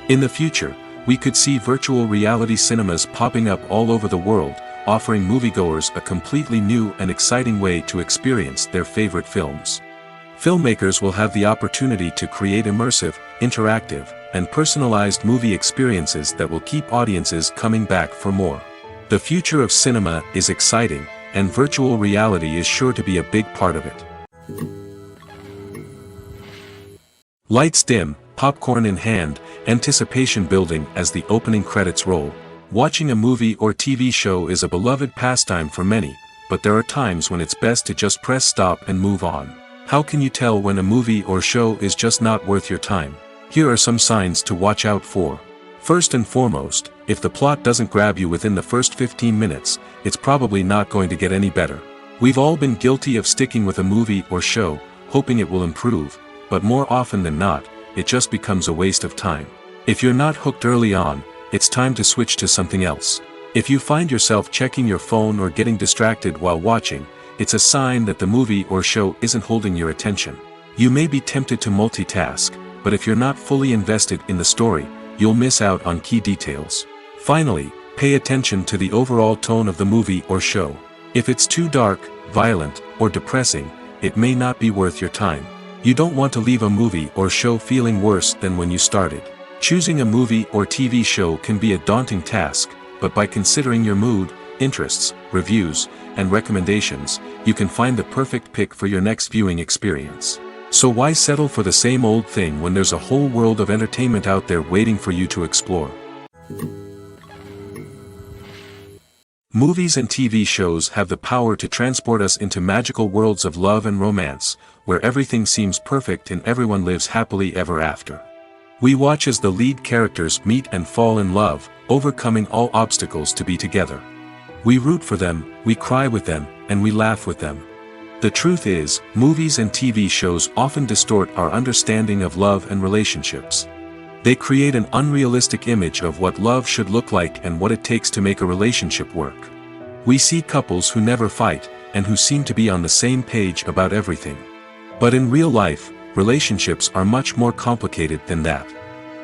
In the future, we could see virtual reality cinemas popping up all over the world, offering moviegoers a completely new and exciting way to experience their favorite films. Filmmakers will have the opportunity to create immersive, interactive, and personalized movie experiences that will keep audiences coming back for more. The future of cinema is exciting, and virtual reality is sure to be a big part of it. Lights dim, popcorn in hand, anticipation building as the opening credits roll. Watching a movie or TV show is a beloved pastime for many, but there are times when it's best to just press stop and move on. How can you tell when a movie or show is just not worth your time? Here are some signs to watch out for. First and foremost, if the plot doesn't grab you within the first 15 minutes, it's probably not going to get any better. We've all been guilty of sticking with a movie or show, hoping it will improve, but more often than not, it just becomes a waste of time. If you're not hooked early on, it's time to switch to something else. If you find yourself checking your phone or getting distracted while watching, it's a sign that the movie or show isn't holding your attention. You may be tempted to multitask, but if you're not fully invested in the story, you'll miss out on key details. Finally, pay attention to the overall tone of the movie or show. If it's too dark, violent, or depressing, it may not be worth your time. You don't want to leave a movie or show feeling worse than when you started. Choosing a movie or TV show can be a daunting task, but by considering your mood, interests, reviews, and recommendations, you can find the perfect pick for your next viewing experience. So why settle for the same old thing when there's a whole world of entertainment out there waiting for you to explore? Movies and TV shows have the power to transport us into magical worlds of love and romance, where everything seems perfect and everyone lives happily ever after. We watch as the lead characters meet and fall in love, overcoming all obstacles to be together. We root for them, we cry with them, and we laugh with them. The truth is, movies and TV shows often distort our understanding of love and relationships. They create an unrealistic image of what love should look like and what it takes to make a relationship work. We see couples who never fight, and who seem to be on the same page about everything. But in real life, relationships are much more complicated than that.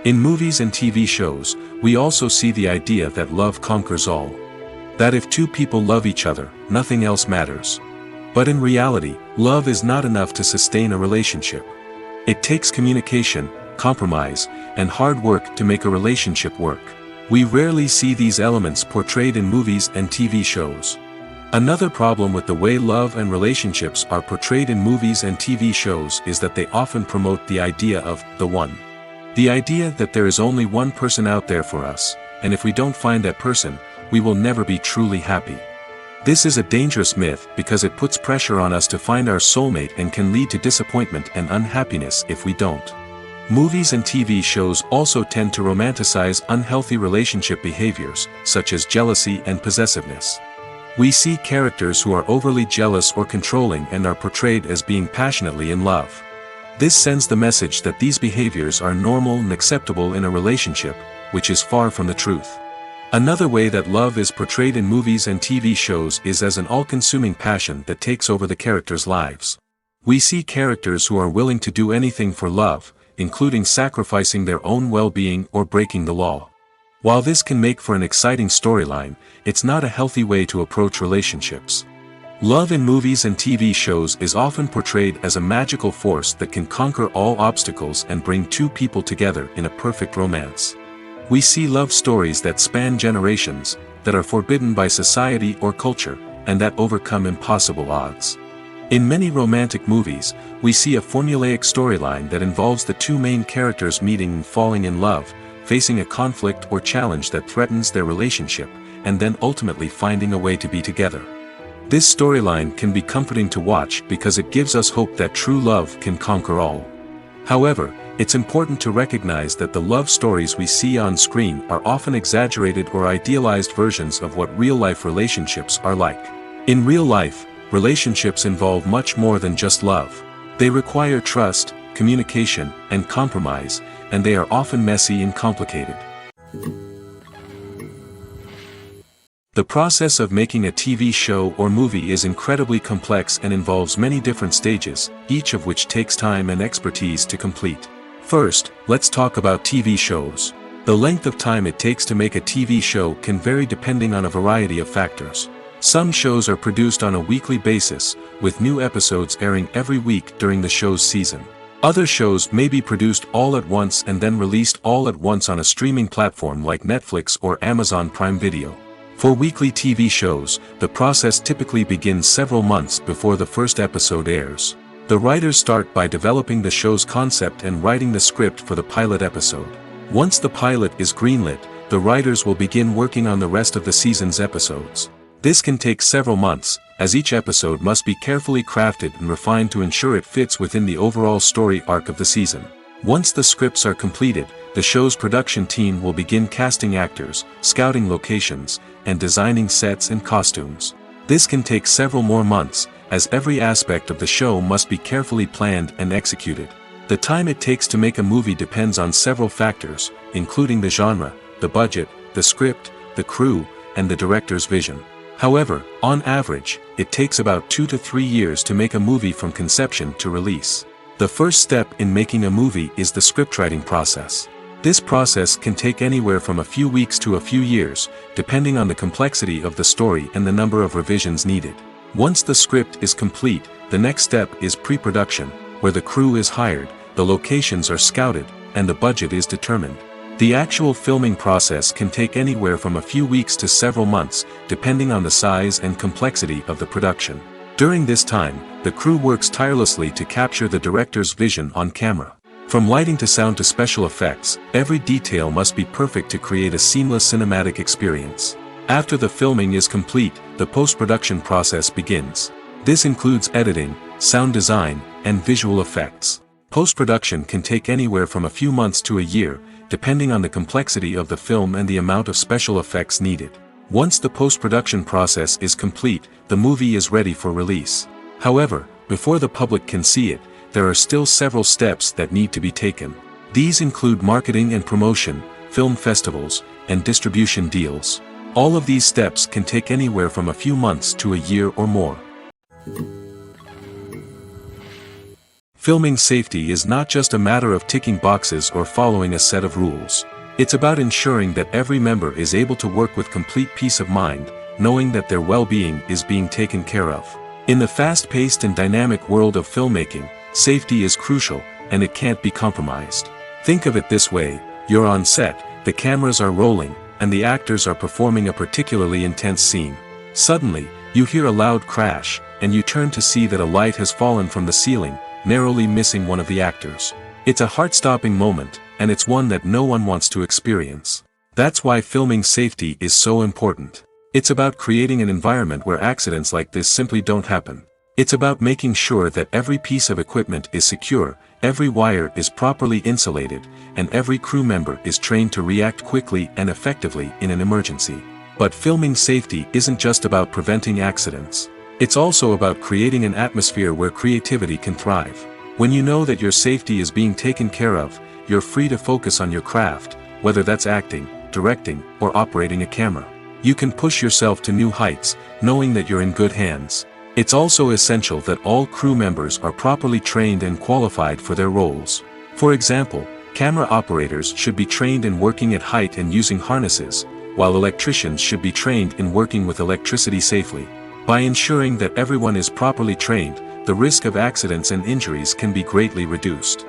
In movies and TV shows, we also see the idea that love conquers all. That if two people love each other, nothing else matters. But in reality, love is not enough to sustain a relationship. It takes communication, compromise, and hard work to make a relationship work. We rarely see these elements portrayed in movies and TV shows. Another problem with the way love and relationships are portrayed in movies and TV shows is that they often promote the idea of the one. The idea that there is only one person out there for us, and if we don't find that person, we will never be truly happy. This is a dangerous myth because it puts pressure on us to find our soulmate and can lead to disappointment and unhappiness if we don't. Movies and TV shows also tend to romanticize unhealthy relationship behaviors, such as jealousy and possessiveness. We see characters who are overly jealous or controlling and are portrayed as being passionately in love. This sends the message that these behaviors are normal and acceptable in a relationship, which is far from the truth. Another way that love is portrayed in movies and TV shows is as an all-consuming passion that takes over the characters' lives. We see characters who are willing to do anything for love, including sacrificing their own well-being or breaking the law. While this can make for an exciting storyline, it's not a healthy way to approach relationships. Love in movies and TV shows is often portrayed as a magical force that can conquer all obstacles and bring two people together in a perfect romance. We see love stories that span generations, that are forbidden by society or culture, and that overcome impossible odds. In many romantic movies, we see a formulaic storyline that involves the two main characters meeting and falling in love, facing a conflict or challenge that threatens their relationship, and then ultimately finding a way to be together. This storyline can be comforting to watch because it gives us hope that true love can conquer all. However, it's important to recognize that the love stories we see on screen are often exaggerated or idealized versions of what real-life relationships are like. In real life, relationships involve much more than just love. They require trust, communication, and compromise, and they are often messy and complicated. The process of making a TV show or movie is incredibly complex and involves many different stages, each of which takes time and expertise to complete. First, let's talk about TV shows. The length of time it takes to make a TV show can vary depending on a variety of factors. Some shows are produced on a weekly basis, with new episodes airing every week during the show's season. Other shows may be produced all at once and then released all at once on a streaming platform like Netflix or Amazon Prime Video. For weekly TV shows, the process typically begins several months before the first episode airs. The writers start by developing the show's concept and writing the script for the pilot episode. Once the pilot is greenlit, the writers will begin working on the rest of the season's episodes. This can take several months, as each episode must be carefully crafted and refined to ensure it fits within the overall story arc of the season. Once the scripts are completed, the show's production team will begin casting actors, scouting locations, and designing sets and costumes. This can take several more months, as every aspect of the show must be carefully planned and executed. The time it takes to make a movie depends on several factors, including the genre, the budget, the script, the crew, and the director's vision. However, on average, it takes about 2 to 3 years to make a movie from conception to release. The first step in making a movie is the scriptwriting process. This process can take anywhere from a few weeks to a few years, depending on the complexity of the story and the number of revisions needed. Once the script is complete, the next step is pre-production, where the crew is hired, the locations are scouted, and the budget is determined. The actual filming process can take anywhere from a few weeks to several months, depending on the size and complexity of the production. During this time, the crew works tirelessly to capture the director's vision on camera. From lighting to sound to special effects, every detail must be perfect to create a seamless cinematic experience. After the filming is complete, the post-production process begins. This includes editing, sound design, and visual effects. Post-production can take anywhere from a few months to a year, depending on the complexity of the film and the amount of special effects needed. Once the post-production process is complete, the movie is ready for release. However, before the public can see it, there are still several steps that need to be taken. These include marketing and promotion, film festivals, and distribution deals. All of these steps can take anywhere from a few months to a year or more. Filming safety is not just a matter of ticking boxes or following a set of rules. It's about ensuring that every member is able to work with complete peace of mind, knowing that their well-being is being taken care of. In the fast-paced and dynamic world of filmmaking, safety is crucial, and it can't be compromised. Think of it this way: you're on set, the cameras are rolling, and the actors are performing a particularly intense scene. Suddenly, you hear a loud crash, and you turn to see that a light has fallen from the ceiling, narrowly missing one of the actors. It's a heart-stopping moment, and it's one that no one wants to experience. That's why filming safety is so important. It's about creating an environment where accidents like this simply don't happen. It's about making sure that every piece of equipment is secure, every wire is properly insulated, and every crew member is trained to react quickly and effectively in an emergency. But filming safety isn't just about preventing accidents. It's also about creating an atmosphere where creativity can thrive. When you know that your safety is being taken care of, you're free to focus on your craft, whether that's acting, directing, or operating a camera. You can push yourself to new heights, knowing that you're in good hands. It's also essential that all crew members are properly trained and qualified for their roles. For example, camera operators should be trained in working at height and using harnesses, while electricians should be trained in working with electricity safely. By ensuring that everyone is properly trained, the risk of accidents and injuries can be greatly reduced.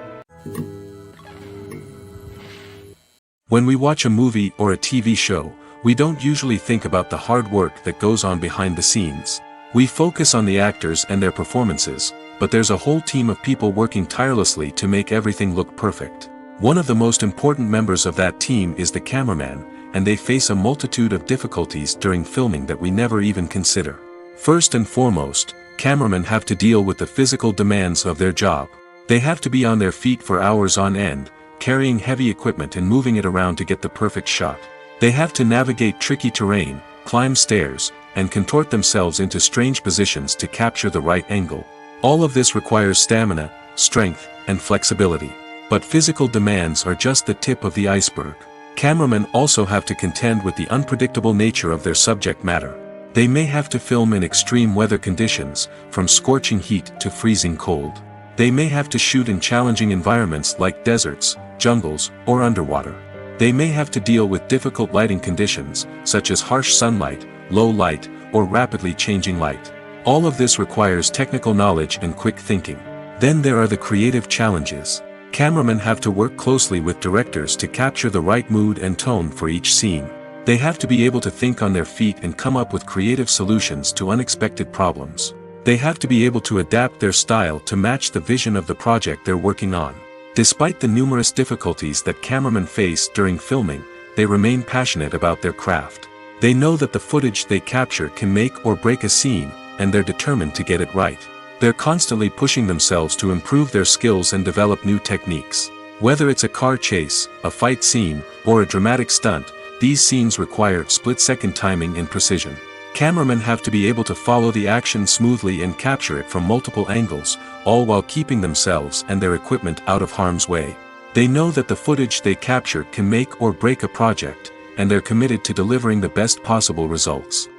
When we watch a movie or a TV show, we don't usually think about the hard work that goes on behind the scenes. We focus on the actors and their performances, but there's a whole team of people working tirelessly to make everything look perfect. One of the most important members of that team is the cameraman, and they face a multitude of difficulties during filming that we never even consider. First and foremost, cameramen have to deal with the physical demands of their job. They have to be on their feet for hours on end, carrying heavy equipment and moving it around to get the perfect shot. They have to navigate tricky terrain, climb stairs, and contort themselves into strange positions to capture the right angle. All of this requires stamina, strength, and flexibility. But physical demands are just the tip of the iceberg. Cameramen also have to contend with the unpredictable nature of their subject matter. They may have to film in extreme weather conditions, from scorching heat to freezing cold. They may have to shoot in challenging environments like deserts, jungles, or underwater. They may have to deal with difficult lighting conditions, such as harsh sunlight, low light, or rapidly changing light. All of this requires technical knowledge and quick thinking. Then there are the creative challenges. Cameramen have to work closely with directors to capture the right mood and tone for each scene. They have to be able to think on their feet and come up with creative solutions to unexpected problems. They have to be able to adapt their style to match the vision of the project they're working on. Despite the numerous difficulties that cameramen face during filming, they remain passionate about their craft. They know that the footage they capture can make or break a scene, and they're determined to get it right. They're constantly pushing themselves to improve their skills and develop new techniques. Whether it's a car chase, a fight scene, or a dramatic stunt, these scenes require split-second timing and precision. Cameramen have to be able to follow the action smoothly and capture it from multiple angles, all while keeping themselves and their equipment out of harm's way. They know that the footage they capture can make or break a project, and they're committed to delivering the best possible results.